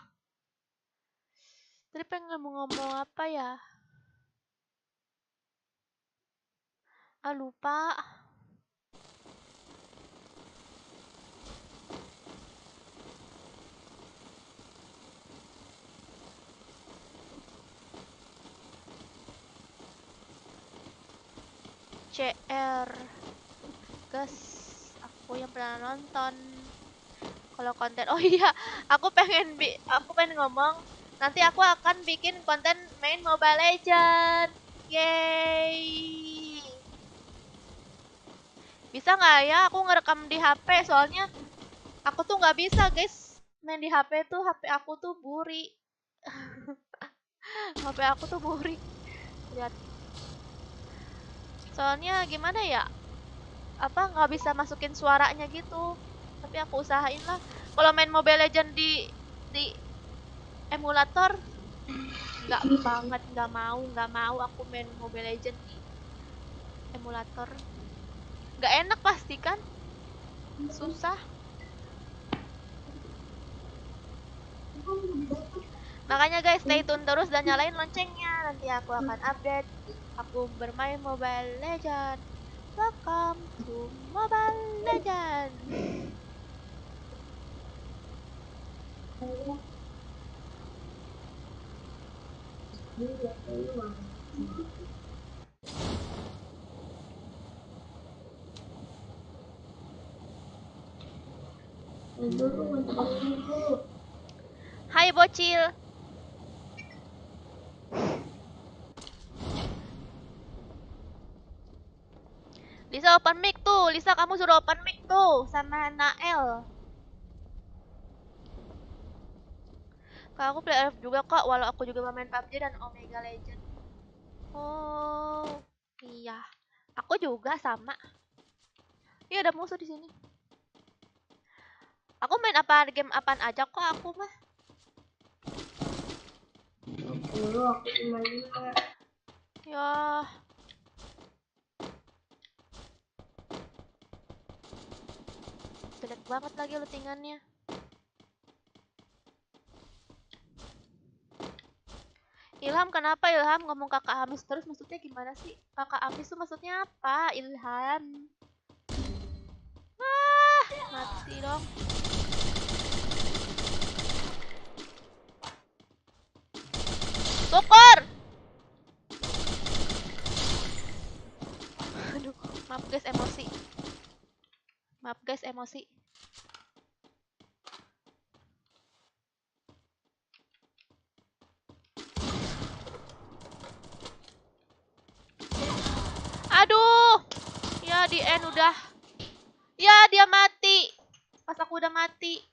Tadi pengen ngomong apa ya? Ah, lupa. CR. Guys, aku yang pernah nonton. Kalau konten, oh iya, aku pengen ngomong. Nanti aku akan bikin konten main Mobile Legends. Yeay. Bisa nggak ya aku ngerekam di HP? Soalnya aku tuh nggak bisa guys main di HP tuh. HP aku tuh buri. HP aku tuh buri. Lihat. Soalnya gimana ya? Apa nggak bisa masukin suaranya gitu. Tapi aku usahain lah. Kalau main Mobile Legends di emulator nggak banget, nggak mau aku main Mobile Legends di emulator. Nggak enak pasti kan? Susah. Makanya guys, stay tune terus dan nyalain loncengnya. Nanti aku akan update aku bermain Mobile Legends. Welcome to Mobile Legends. Hai bocil. Lisa open mic tuh. Lisa kamu suruh open mic tuh sama Nael. Kalau aku player juga kok, walau aku juga main PUBG dan Omega Legend. Oh, iya. Aku juga sama. Iya ada musuh di sini. Aku main game apaan aja kok aku mah. Ya. Jelek banget lagi lootingannya. Ilham, kenapa Ilham ngomong kakak Amis terus? Maksudnya gimana sih? Kakak Amis tuh maksudnya apa? Ilham. Ah, mati dong. Syukur. Aduh, maaf guys emosi. Maaf guys emosi. Aduh. Ya di end udah. Ya dia mati. Pas aku udah mati.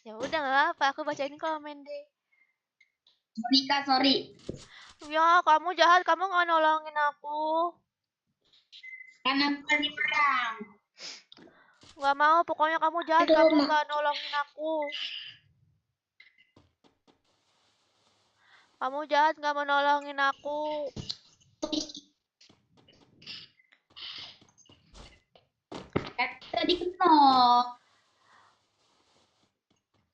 Ya udah nggak apa, aku bacain komen deh. Sorry. Ya kamu jahat, kamu nggak nolongin aku. Karena bukan di perang. Nggak mau, pokoknya kamu jahat, Aduh, kamu nggak nolongin aku. Kamu jahat, nggak mau nolongin aku. Tadi kenok.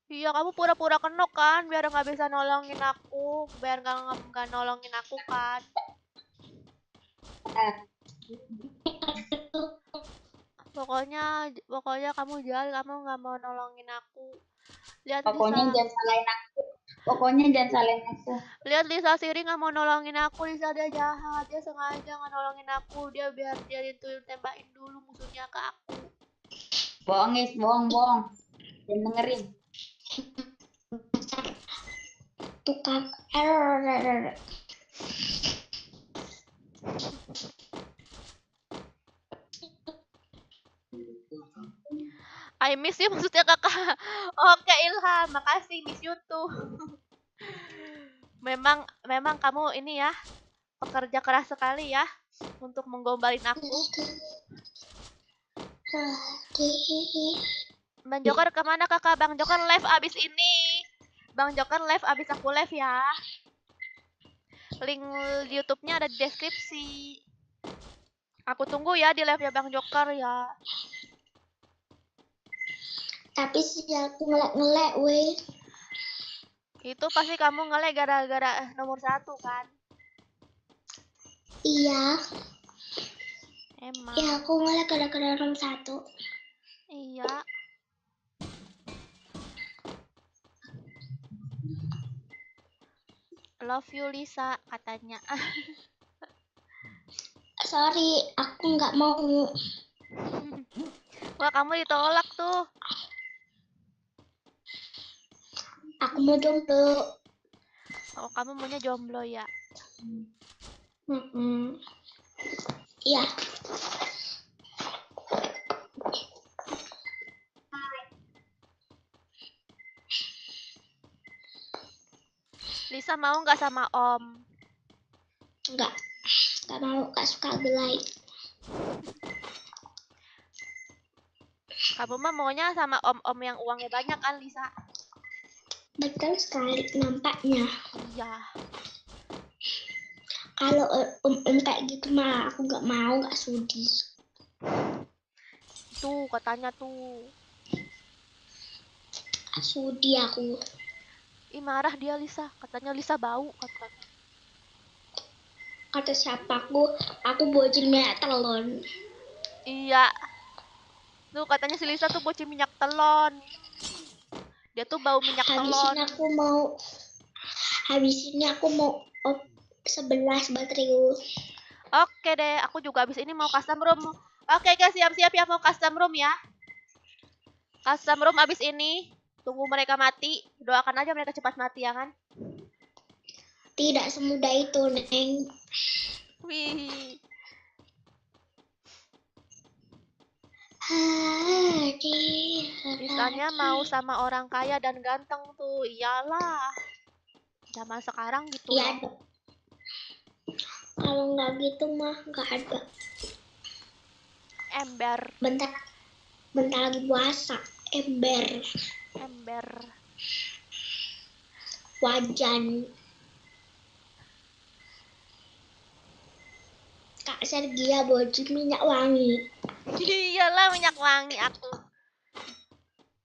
Iya, kamu pura-pura kenok kan, biar nggak bisa nolongin aku, biar nggak nolongin aku kan. Pokoknya kamu jahat, kamu nggak mau nolongin aku. Lihat Pokoknya Lisa. jangan salahin aku. Pokoknya jangan salahin aku. Lihat Lisa Siri nggak mau nolongin aku. Lisa dia jahat, dia sengaja nggak nolongin aku. Dia biar dia tembakin dulu musuhnya ke aku. Bohong guys, bohong. Jangan dengerin. Tukang error. I miss you maksudnya kakak. Oke Ilham, makasih, miss you tuh. Memang kamu ini ya, pekerja keras sekali ya untuk menggombalin aku. Bang Joker kemana kakak? Bang Joker live abis ini. Bang Joker live abis aku live ya. Link YouTube-nya ada di deskripsi. Aku tunggu ya di live-nya Bang Joker ya. Tapi sih aku ngelek-ngelek weh. Itu pasti kamu nge-lag gara-gara nomor 1 kan? Iya. Emang. Ya aku ngelek gara-gara nomor 1. Iya. Love you Lisa katanya. Sorry, aku nggak mau. Wah kamu ditolak tuh. Aku mau jomblo. Oh kamu maunya jomblo ya? Iya. Lisa mau nggak sama Om? Nggak mau, nggak suka gelai. Kamu mah maunya sama Om-om yang uangnya banyak kan Lisa? Betul sekali nampaknya. Iya. Kalau kayak gitu mah aku nggak mau, nggak sudi. Tuh katanya tuh. Nggak sudi aku. Ih marah dia Lisa. Katanya Lisa bau katanya. Kata siapa aku bocil minyak telon. Iya. Tuh katanya si Lisa tuh bocil minyak telon. Dia tuh bau minyak telon. Habis ini aku mau 11 baterai. Oke deh, aku juga habis ini mau custom room. Oke guys, siap-siap ya mau custom room ya. Custom room abis ini. Tunggu mereka mati. Doakan aja mereka cepat mati ya kan. Tidak semudah itu, Neng. Wih. Misalnya mau sama orang kaya dan ganteng tuh. Iyalah. Zaman sekarang gitu. Iya dong. Kalau nggak gitu mah nggak ada. Ember. Bentar lagi puasa. Ember. Wajan. Kak Sergia bocil minyak wangi. Iyalah minyak wangi aku.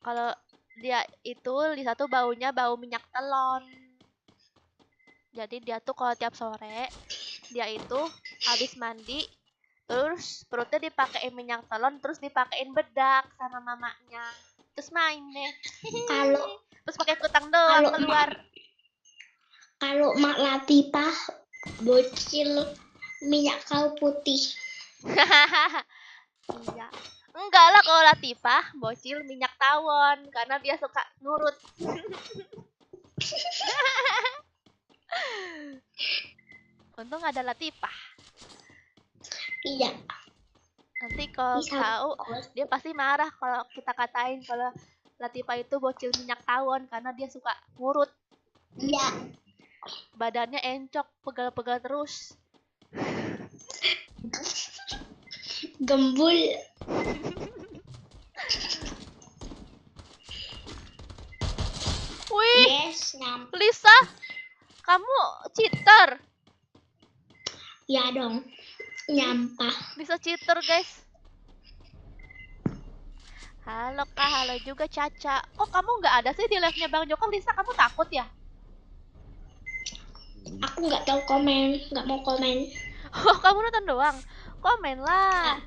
Kalau dia itu Lisa tuh baunya bau minyak telon. Jadi dia tuh kalau tiap sore dia itu habis mandi terus perutnya dipakein minyak telon terus dipakein bedak sama mamanya. Terus main deh. Terus pakai kutang doang keluar. Kalau Mak Latifah bocil minyak kayu putih. Iya. Enggak lah kalau Latifah bocil minyak tawon karena dia suka nurut. Untung ada Latifah. Iya. Nanti kalau tahu dia pasti marah kalau kita katain kalau Latifah itu bocil minyak tawon karena dia suka nurut. Iya. Badannya encok, pegal-pegal terus. Gembul. Wih, Yes, Lisa, kamu cheater. Ya dong. Nyampah. Bisa cheater, guys. Halo Kak, halo juga Caca. Kok kamu nggak ada sih di live-nya Bang Joko? Lisa, kamu takut ya? Aku nggak tahu komen, nggak mau komen. Oh, kamu nonton doang. Komen lah.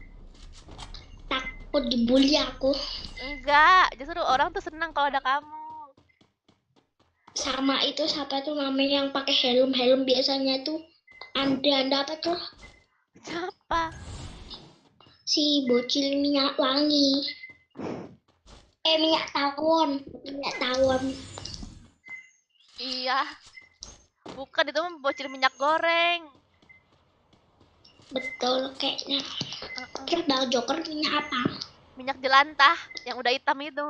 Takut dibully aku. Enggak, justru orang tuh senang kalau ada kamu. Sama itu siapa tuh namanya yang pakai helm biasanya tuh anda apa tuh? Siapa? Si bocil minyak wangi. Minyak tawon. Iya. Bukan, itu mah bocil minyak goreng. Betul kayaknya. Terus Bang Joker minyak apa? Minyak jelantah yang udah hitam itu.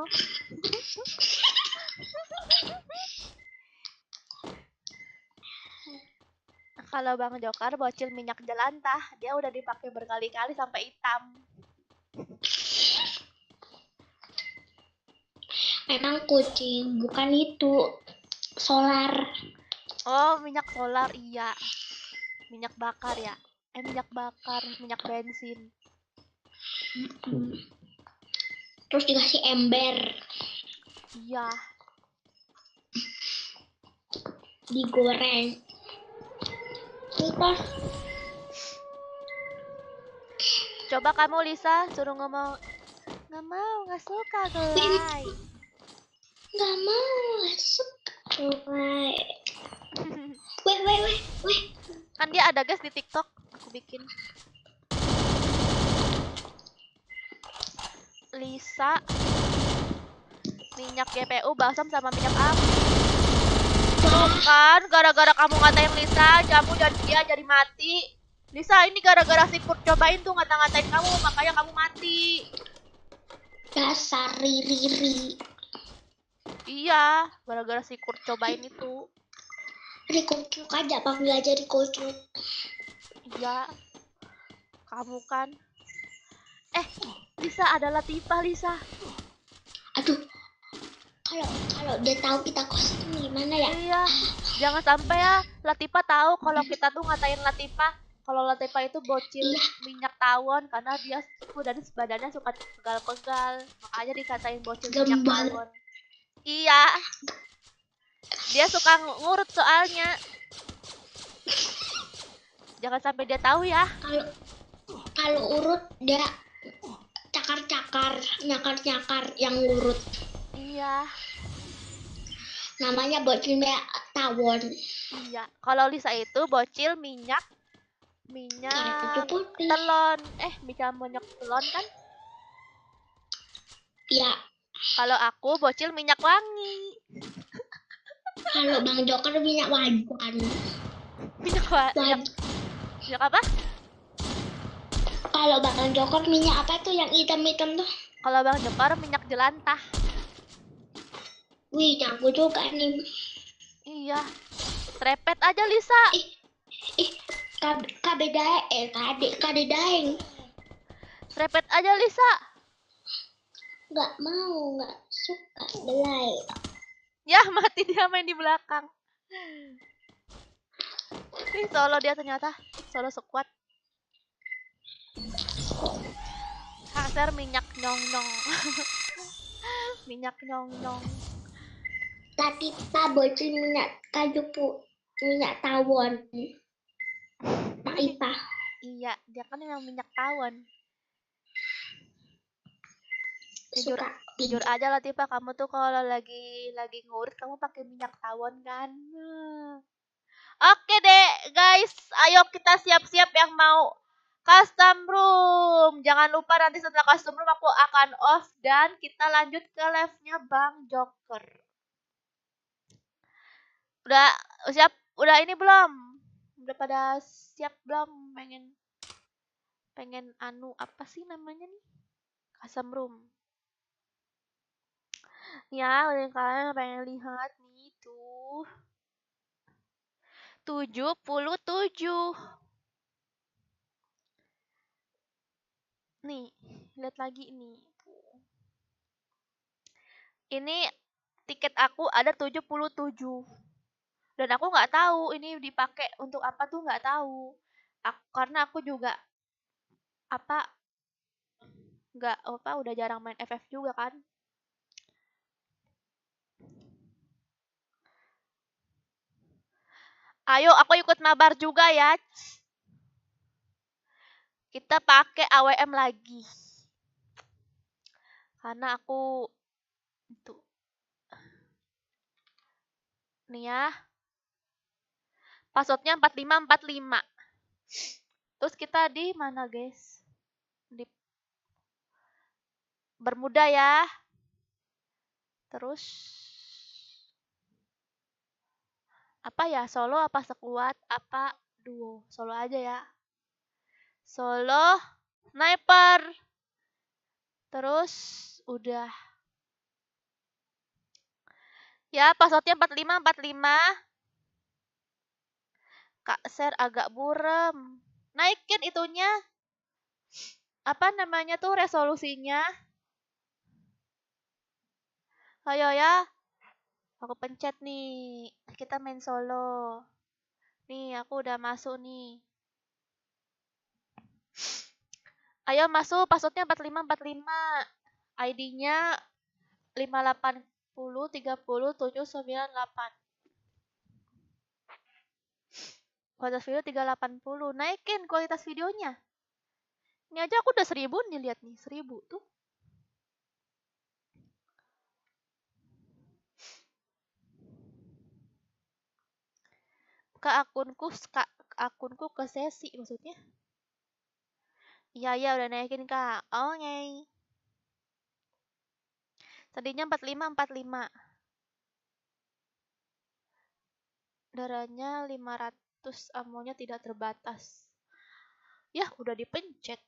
Kalau Bang Jokar bocil minyak jelantah, dia udah dipakai berkali-kali sampai hitam. Memang kucing, bukan itu. Solar. Oh, minyak solar iya. Minyak bakar ya. Minyak bakar, minyak bensin. Terus dikasih ember. Iya. Digoreng. Terus Coba kamu Lisa suruh ngomong nggak mau, nggak suka gelai. nggak mau, nggak suka. Weh. Kan dia ada guys di TikTok, aku bikin. Lisa minyak GPU balsam sama minyak api. Tuh kan, gara-gara kamu ngatain Lisa, kamu dan dia jadi mati. Lisa, ini gara-gara si Kurt cobain tuh ngata-ngatain kamu, makanya kamu mati. Dasar riri. Iya, gara-gara si Kurt cobain itu. Rikucuk aja, panggil aja Rikucuk. Iya, kamu kan. Lisa ada Latifah, Lisa. Aduh, kalau dia tahu kita kostum gimana ya? Iya, jangan sampai ya Latifah tahu kalau kita tuh ngatain Latifah. Kalau Latifah itu bocil minyak tawon karena dia dan badannya suka pegal-pegal. Makanya dikatain bocil minyak Gembal. tawon. Iya. Dia suka ngurut soalnya. Jangan sampai dia tahu ya. Kalau urut dia nyakar yang urut. Iya. Namanya bocil minyak tawon. Iya. Kalau Lisa itu bocil minyak Itu putih. telon. Minyak telon kan? Ya, Kalau aku bocil minyak wangi. kalau Bang Joker minyak wajan. Minyak apa? Kalau Bang Joker minyak apa tuh yang hitam-hitam tuh? Kalau Bang Jokar minyak jelantah. Wih, jago juga nih. Iya. Trepet aja Lisa. Kade daeng. Trepet aja Lisa. Nggak mau, nggak suka belai. Ya mati dia main di belakang. Ih, solo dia ternyata. Solo squad. Haser minyak nyong-nyong. Minyak nyong-nyong. Tadi Pak bocil minyak minyak tawon. Pak Ipa. Iya, dia kan yang minyak tawon. Jujur aja lah Tifa, kamu tuh kalau lagi ngurut kamu pakai minyak tawon kan. Oke deh guys, ayo kita siap-siap yang mau custom room. Jangan lupa nanti setelah custom room aku akan off dan kita lanjut ke live-nya Bang Joker. Udah siap? Udah ini belum? Udah pada siap belum? Pengen anu apa sih namanya nih? Custom room. Ya, udah kalian pengen lihat nih tuh. 77. Nih, lihat lagi nih. Ini tiket aku ada 77. Dan aku nggak tahu ini dipakai untuk apa tuh nggak tahu. Karena aku juga udah jarang main FF juga kan. Ayo aku ikut mabar juga ya. Kita pakai AWM lagi. Karena aku itu nih ya. Passwordnya 4545. Terus kita di mana guys? Di Bermuda ya. Terus apa ya? Solo apa sekuat apa duo? Solo aja ya. Solo sniper. Terus udah. Ya, passwordnya 4545. Kak share agak burem. Naikin itunya. Apa namanya tuh resolusinya? Ayo ya. Aku pencet nih. Kita main solo. Nih, aku udah masuk nih. Ayo masuk, passwordnya 4545. ID-nya 580307998. Kualitas video 380. Naikin kualitas videonya. Ini aja aku udah 1000 nih, lihat nih, 1000 tuh. Ke akunku ke sesi maksudnya. Iya, udah naikin, Kak. Oke. Tadinya 4545. Darahnya 500, amonya tidak terbatas. Ya, udah dipencet.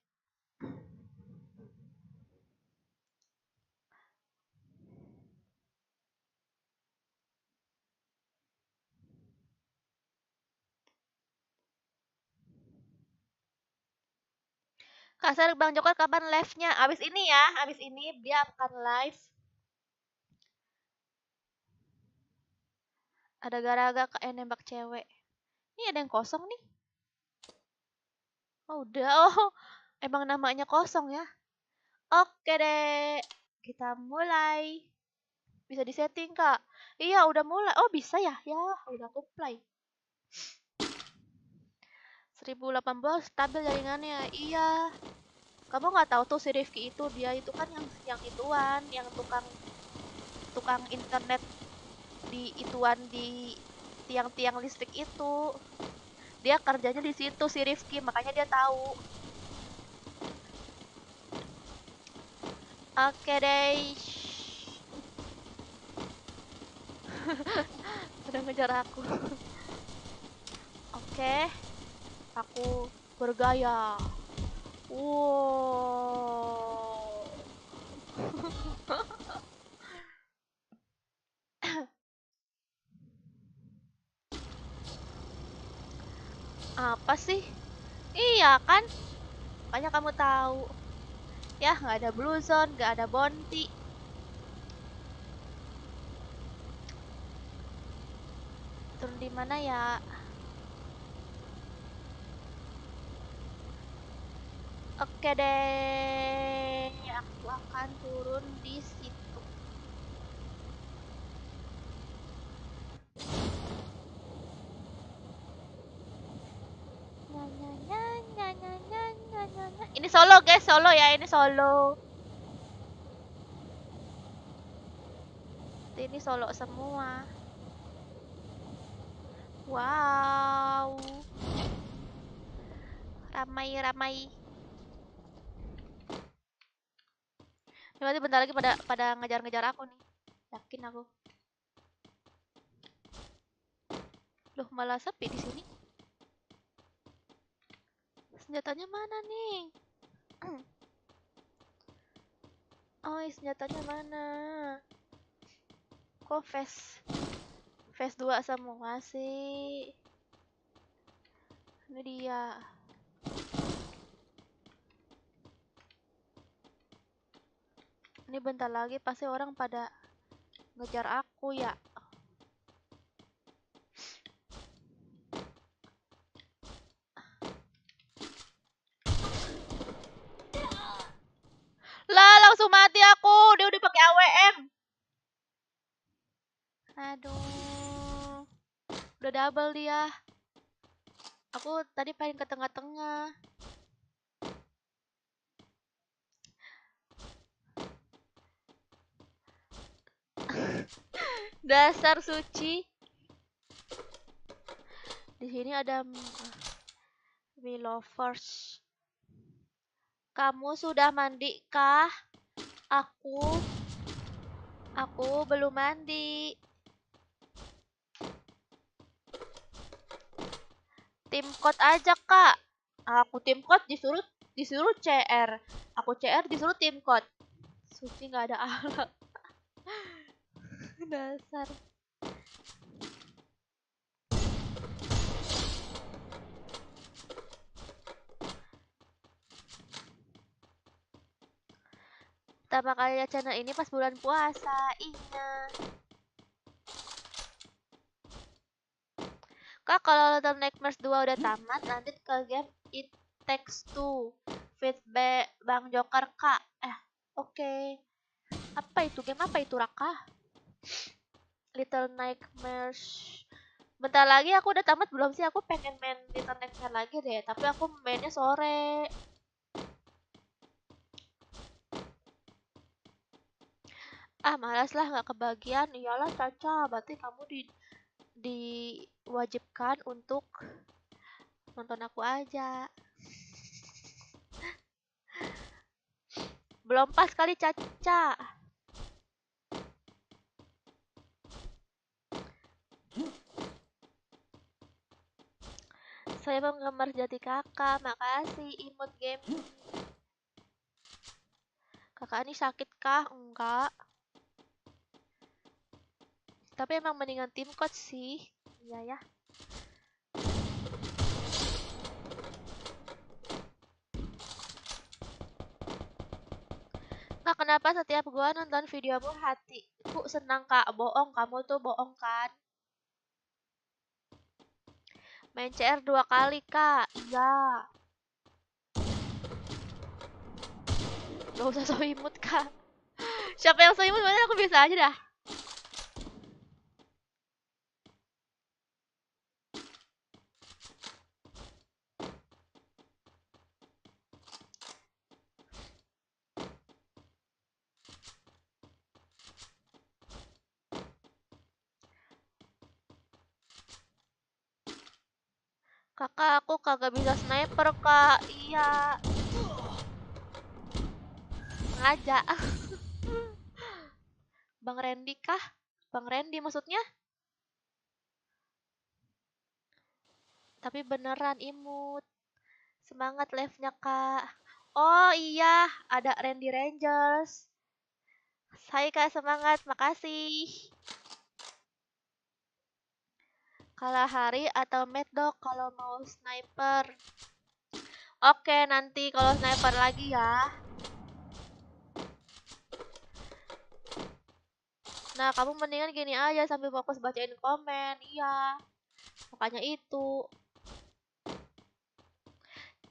Kak Ser, Bang Joko kapan live-nya? Abis ini ya, abis ini dia akan live. Ada gara-gara nembak cewek. Ini ada yang kosong nih. Oh, udah. Oh, emang namanya kosong ya. Oke deh. Kita mulai. Bisa disetting, Kak. Iya, udah mulai. Oh, bisa ya? Ya, udah aku play. 1018 stabil jaringannya. Iya. Kamu nggak tahu tuh si Rifki itu, dia itu kan yang ituan, yang tukang internet di ituan di tiang-tiang listrik itu. Dia kerjanya di situ si Rifki, makanya dia tahu. Oke deh. Udah ngejar aku. Oke. Aku bergaya. Wow. Apa sih? Iya kan? Makanya kamu tahu. Ya, nggak ada blue zone, nggak ada bounty. Turun di mana ya? Oke deh, aku akan turun di situ. Ini solo guys, solo ya, ini solo. Ini solo semua. Wow. Ramai. Nanti bentar lagi pada ngejar-ngejar aku nih. Yakin aku. Loh, malah sepi di sini. Senjatanya mana nih? Oh, senjatanya mana? Kok Phase 2 semua sih? Ini dia. Ini bentar lagi pasti orang pada ngejar aku ya. Lah, langsung mati aku. Dia udah pakai AWM. Aduh. Udah double dia. Aku tadi pengen ke tengah-tengah. Dasar suci. Di sini ada Lovers. Kamu sudah mandi kah? Aku belum mandi. Tim code aja, Kak. Aku tim code disuruh CR. Aku CR disuruh tim code. Suci nggak ada alat. Dasar. Pertama kali lihat channel ini pas bulan puasa. Iya. Kak, kalau Little Nightmares 2 udah tamat, nanti ke game It Takes Two. Feedback Bang Joker, Kak. Oke. Apa itu? Game apa itu, Raka? Little Nightmares. Bentar lagi aku udah tamat belum sih? Aku pengen main Little Nightmares lagi deh, tapi aku mainnya sore. Malas lah nggak kebagian. Iyalah Caca, berarti kamu diwajibkan untuk nonton aku aja. Belum pas kali Caca. Saya penggemar jati kakak, makasih imut game. Kakak ini sakit kah? Enggak. Tapi emang mendingan tim coach sih. Iya ya. Kak, kenapa setiap gua nonton videomu hatiku senang, Kak? Bohong, kamu tuh bohong kan? Main CR 2 kali, Kak. Iya. Gak usah so imut, Kak. Siapa yang so imut? Mana aku biasa aja dah. Kakak, aku kagak bisa sniper, Kak. Iya. Sengaja. Bang Randy kah? Bang Randy maksudnya? Tapi beneran imut. Semangat live-nya, Kak. Oh iya, ada Randy Rangers. Hai Kak, semangat. Makasih. Kalahari atau Mad Dog kalau mau sniper. Oke, nanti kalau sniper lagi ya. Nah, kamu mendingan gini aja sambil fokus bacain komen. Iya. Makanya itu.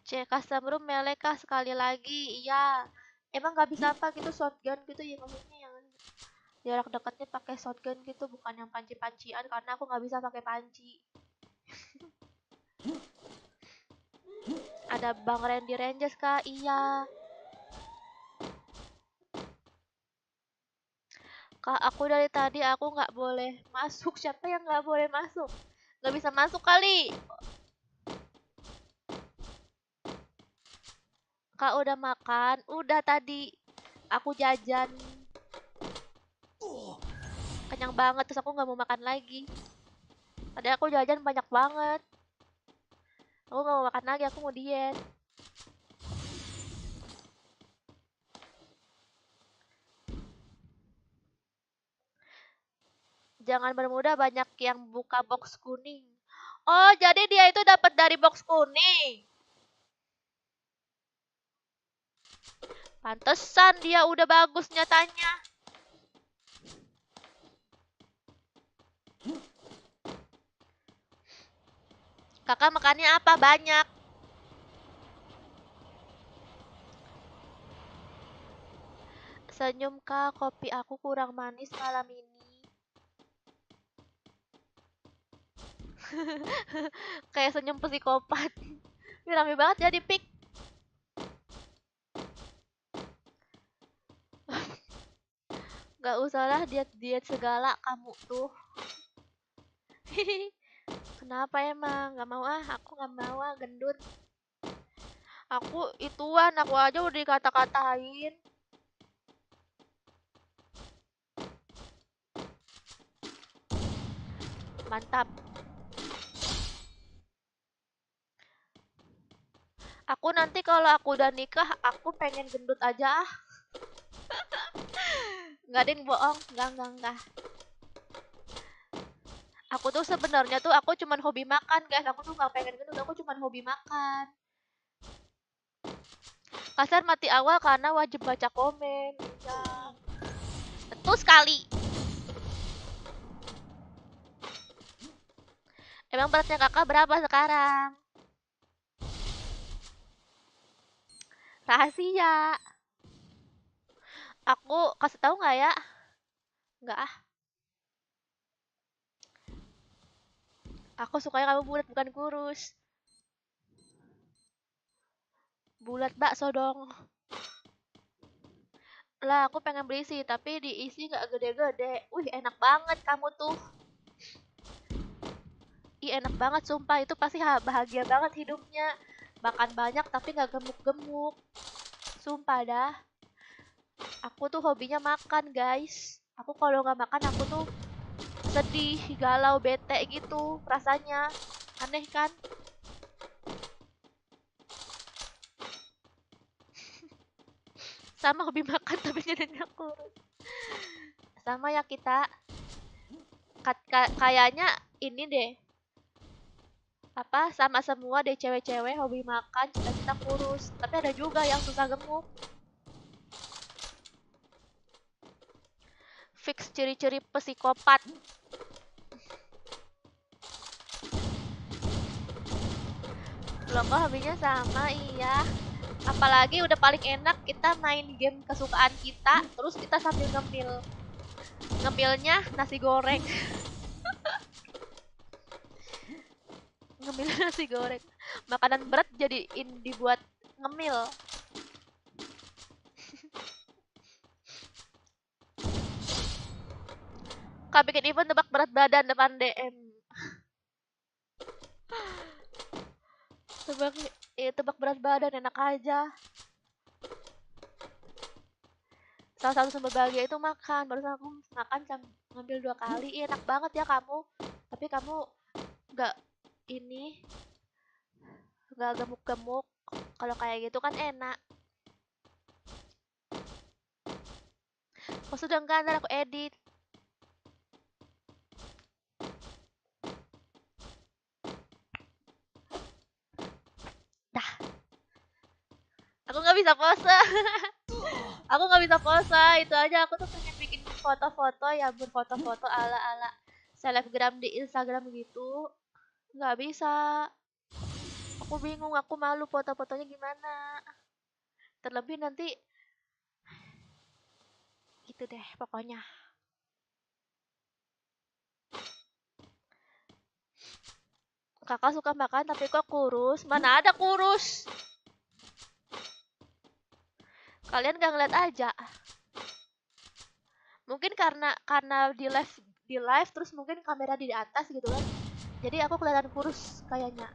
Custom room melee kah sekali lagi? Iya. Emang nggak bisa apa gitu shotgun gitu ya, maksudnya yang jarak dekatnya pakai shotgun gitu, bukan yang panci-pancian karena aku nggak bisa pakai panci. Ada Bang Randy Rangers kah? Iya. Kak, aku dari tadi aku nggak boleh masuk. Siapa yang nggak boleh masuk? Nggak bisa masuk kali. Kak udah makan? Udah tadi. Aku jajan. Kenyang banget, terus aku nggak mau makan lagi. Tadi aku jajan banyak banget. Aku nggak mau makan lagi, aku mau diet. Jangan bermudah, banyak yang buka box kuning. Oh, jadi dia itu dapat dari box kuning. Pantesan dia udah bagus nyatanya. Kakak makannya apa? Banyak. Senyum Kak, kopi aku kurang manis malam ini. Kayak senyum psikopat. Ini rame banget ya di pick. Gak usahlah diet-diet segala kamu tuh. Kenapa emang? Gak mau ah, aku gak mau ah, gendut. Aku ituan, aku aja udah dikata-katain. Mantap. Aku nanti kalau aku udah nikah, aku pengen gendut aja ah. Nggak ada yang bohong, enggak. Aku tuh sebenarnya tuh aku cuman hobi makan, guys. Aku tuh nggak pengen gendut, aku cuman hobi makan. Kasar mati awal karena wajib baca komen. Iya. Betul sekali. Emang beratnya kakak berapa sekarang? Rahasia. Aku kasih tahu nggak ya? Nggak ah. Aku sukanya kamu bulat bukan kurus. Bulat bakso dong. Lah aku pengen berisi tapi diisi nggak gede-gede. Wih enak banget kamu tuh. Ih enak banget sumpah, itu pasti bahagia banget hidupnya. Makan banyak tapi nggak gemuk-gemuk. Sumpah dah. Aku tuh hobinya makan guys. Aku kalau nggak makan aku tuh sedih, galau, bete gitu rasanya. Aneh kan? Sama hobi makan tapi jadinya kurus. Sama ya kita. Kayaknya ini deh. Apa sama semua deh cewek-cewek hobi makan cita-cita kurus. Tapi ada juga yang susah gemuk. Fix ciri-ciri psikopat. Loh kok hobinya sama, iya. Apalagi udah paling enak kita main game kesukaan kita, terus kita sambil ngemil. Ngemilnya nasi goreng. Ngemil nasi goreng. Makanan berat jadiin dibuat ngemil. Kak bikin event tebak berat badan depan DM. Tebak berat badan enak aja. Salah satu sumber bahagia itu makan. Barusan aku makan ngambil 2 kali. Enak banget ya kamu. Tapi kamu nggak ini nggak gemuk-gemuk. Kalau kayak gitu kan enak. Oh sudah enggak, ntar aku edit. Dah. Aku nggak bisa pose. Aku nggak bisa pose. Itu aja aku tuh pengen bikin foto-foto ya, berfoto-foto ala-ala selebgram di Instagram gitu. Nggak bisa. Aku bingung, aku malu foto-fotonya gimana. Terlebih nanti gitu deh pokoknya. Kakak suka makan tapi kok kurus? Mana ada kurus? Kalian gak ngeliat aja. Mungkin karena di live terus mungkin kamera di atas gitu kan. Jadi aku kelihatan kurus kayaknya.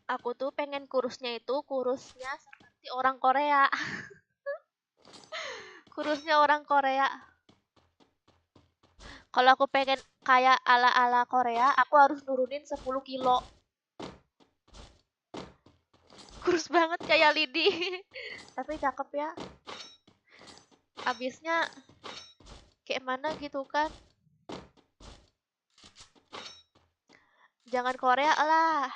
Aku tuh pengen kurusnya seperti orang Korea. Kurusnya orang Korea. Kalau aku pengen kayak ala-ala Korea, aku harus nurunin 10 kilo. Kurus banget kayak Lidi. Tapi cakep ya. Abisnya kayak mana gitu kan. Jangan Korea lah.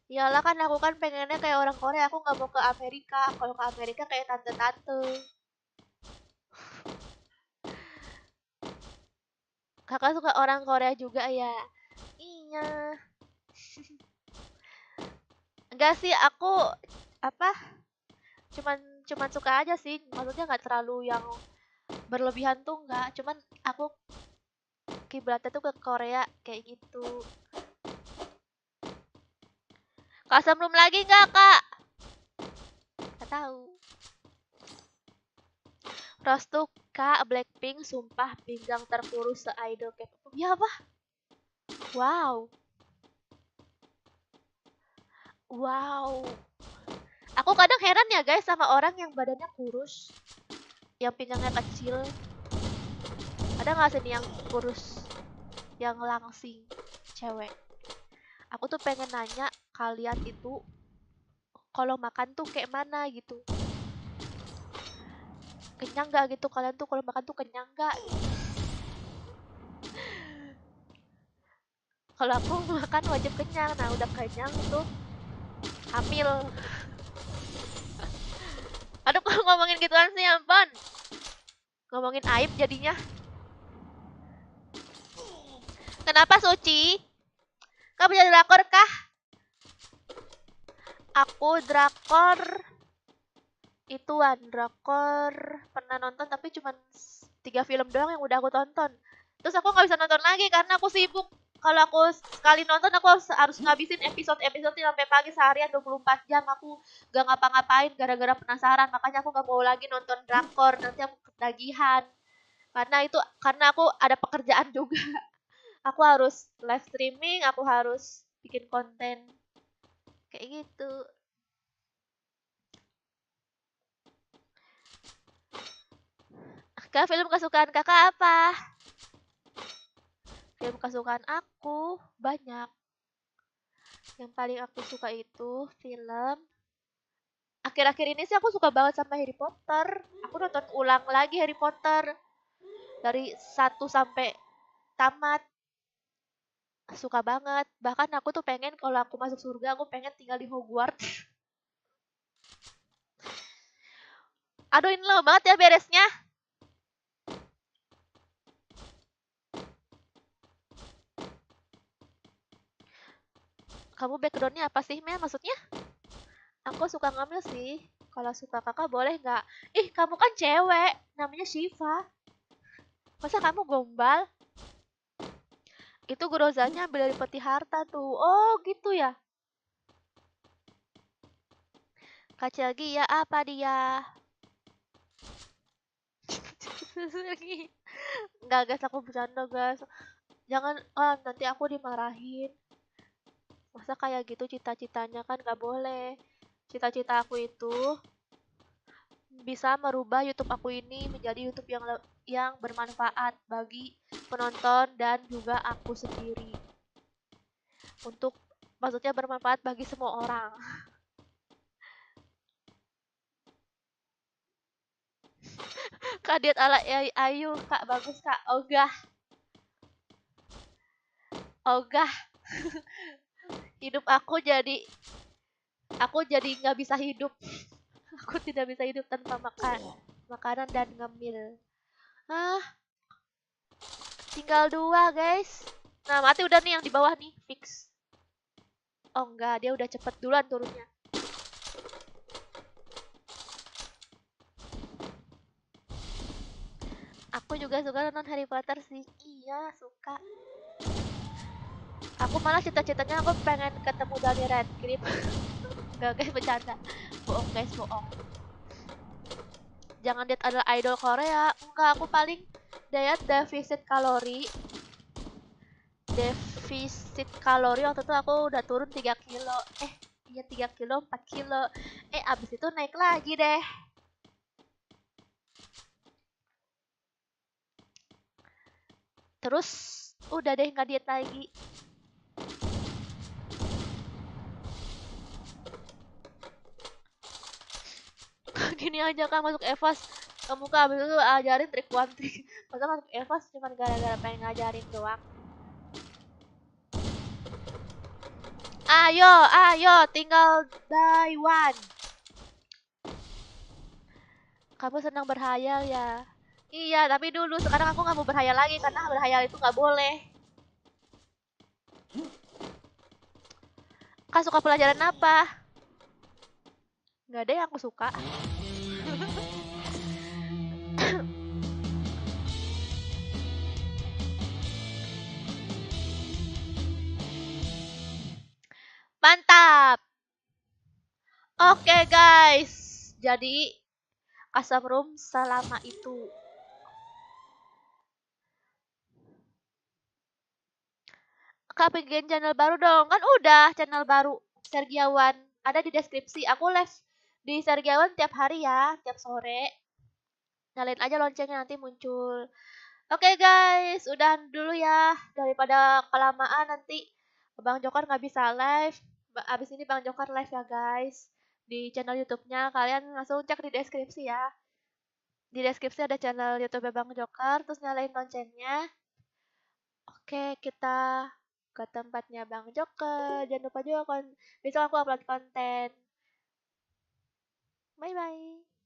Iyalah kan aku kan pengennya kayak orang Korea. Aku gak mau ke Amerika. Kalau ke Amerika kayak tante-tante. Kakak suka orang Korea juga ya? Iya. Enggak sih, aku apa? Cuman suka aja sih. Maksudnya nggak terlalu yang berlebihan tuh nggak. Cuman aku kiblatnya tuh ke Korea kayak gitu. Kak sebelum lagi nggak kak? Nggak tahu. Rostu Kak Blackpink sumpah pinggang terkurus se-idol K-pop. Ya apa? Wow. Wow. Aku kadang heran ya guys sama orang yang badannya kurus. Yang pinggangnya kecil. Ada nggak sih yang kurus? Yang langsing. Cewek. Aku tuh pengen nanya kalian itu kalau makan tuh kayak mana gitu. Kenyang nggak gitu kalian tuh kalau makan tuh kenyang nggak? Kalau aku makan wajib kenyang. Nah udah kenyang tuh hamil. Aduh kalau ngomongin gituan sih ampun. Ngomongin aib jadinya. Kenapa Suci? Kamu jadi drakor kah? Aku drakor ituan, drakor pernah nonton tapi cuma 3 film doang yang udah aku tonton. Terus aku nggak bisa nonton lagi karena aku sibuk. Kalau aku sekali nonton aku harus ngabisin episode-episode sampai pagi seharian 24 jam. Aku gak ngapa-ngapain gara-gara penasaran. Makanya aku gak mau lagi nonton drakor. Nanti aku ketagihan. Karena aku ada pekerjaan juga. Aku harus live streaming, aku harus bikin konten. Kayak gitu. Kak, film kesukaan kakak apa? Film kesukaan aku banyak. Yang paling aku suka itu film. Akhir-akhir ini sih aku suka banget sama Harry Potter. Aku nonton ulang lagi Harry Potter. Dari 1 sampai tamat. Suka banget. Bahkan aku tuh pengen kalau aku masuk surga, aku pengen tinggal di Hogwarts. Aduh ini lama banget ya beresnya. Kamu backgroundnya apa sih Mel maksudnya? Aku suka ngambil sih. Kalau suka kakak boleh nggak? Ih kamu kan cewek. Namanya Shiva. Masa kamu gombal? Itu Grozanya ambil dari peti harta tuh. Oh gitu ya. Kaca lagi ya apa dia? Enggak guys aku bercanda guys. Jangan nanti aku dimarahin. Masa kayak gitu cita-citanya kan nggak boleh. Cita-cita aku itu bisa merubah YouTube aku ini menjadi YouTube yang bermanfaat bagi penonton dan juga aku sendiri. Maksudnya bermanfaat bagi semua orang. Kak Diet ala Ayu, Kak bagus Kak. Ogah. Ogah. Hidup aku jadi nggak bisa hidup. Aku tidak bisa hidup tanpa makanan dan ngemil. Tinggal 2 guys. Nah mati udah nih yang di bawah nih fix. Oh enggak dia udah cepet duluan turunnya. Aku juga suka nonton Harry Potter sih. Iya suka. Aku malah cita-citanya aku pengen ketemu Daniel Radcliffe. Enggak guys bercanda. Bohong guys bohong. Jangan lihat adalah idol Korea. Enggak aku paling diet defisit kalori. Defisit kalori waktu itu aku udah turun 3 kilo. Iya 3 kilo 4 kilo. Abis itu naik lagi deh. Terus udah deh nggak diet lagi. Gini aja kan masuk EVAS kamu kan abis itu ajarin trik one trick. Masa masuk EVAS cuma gara-gara pengen ngajarin doang. Ayo tinggal die one. Kamu senang berhayal ya? Iya tapi dulu sekarang aku nggak mau berhayal lagi karena berhayal itu nggak boleh. Kak suka pelajaran apa? Nggak ada yang aku suka. Mantap. Oke guys. Jadi Custom Room selama itu. Kak bikin channel baru dong. Kan udah channel baru Sergiawan. Ada di deskripsi. Aku live di Sergiawan tiap hari ya. Tiap sore. Nyalain aja loncengnya nanti muncul. Oke guys. Udahan dulu ya. Daripada kelamaan nanti Bang Jokar nggak bisa live. Abis ini Bang Jokar live ya guys. di channel YouTube-nya. Kalian langsung cek di deskripsi ya. Di deskripsi ada channel YouTube Bang Joker, terus nyalain loncengnya. Oke, kita ke tempatnya Bang Joker. Jangan lupa juga besok aku upload konten. Bye bye.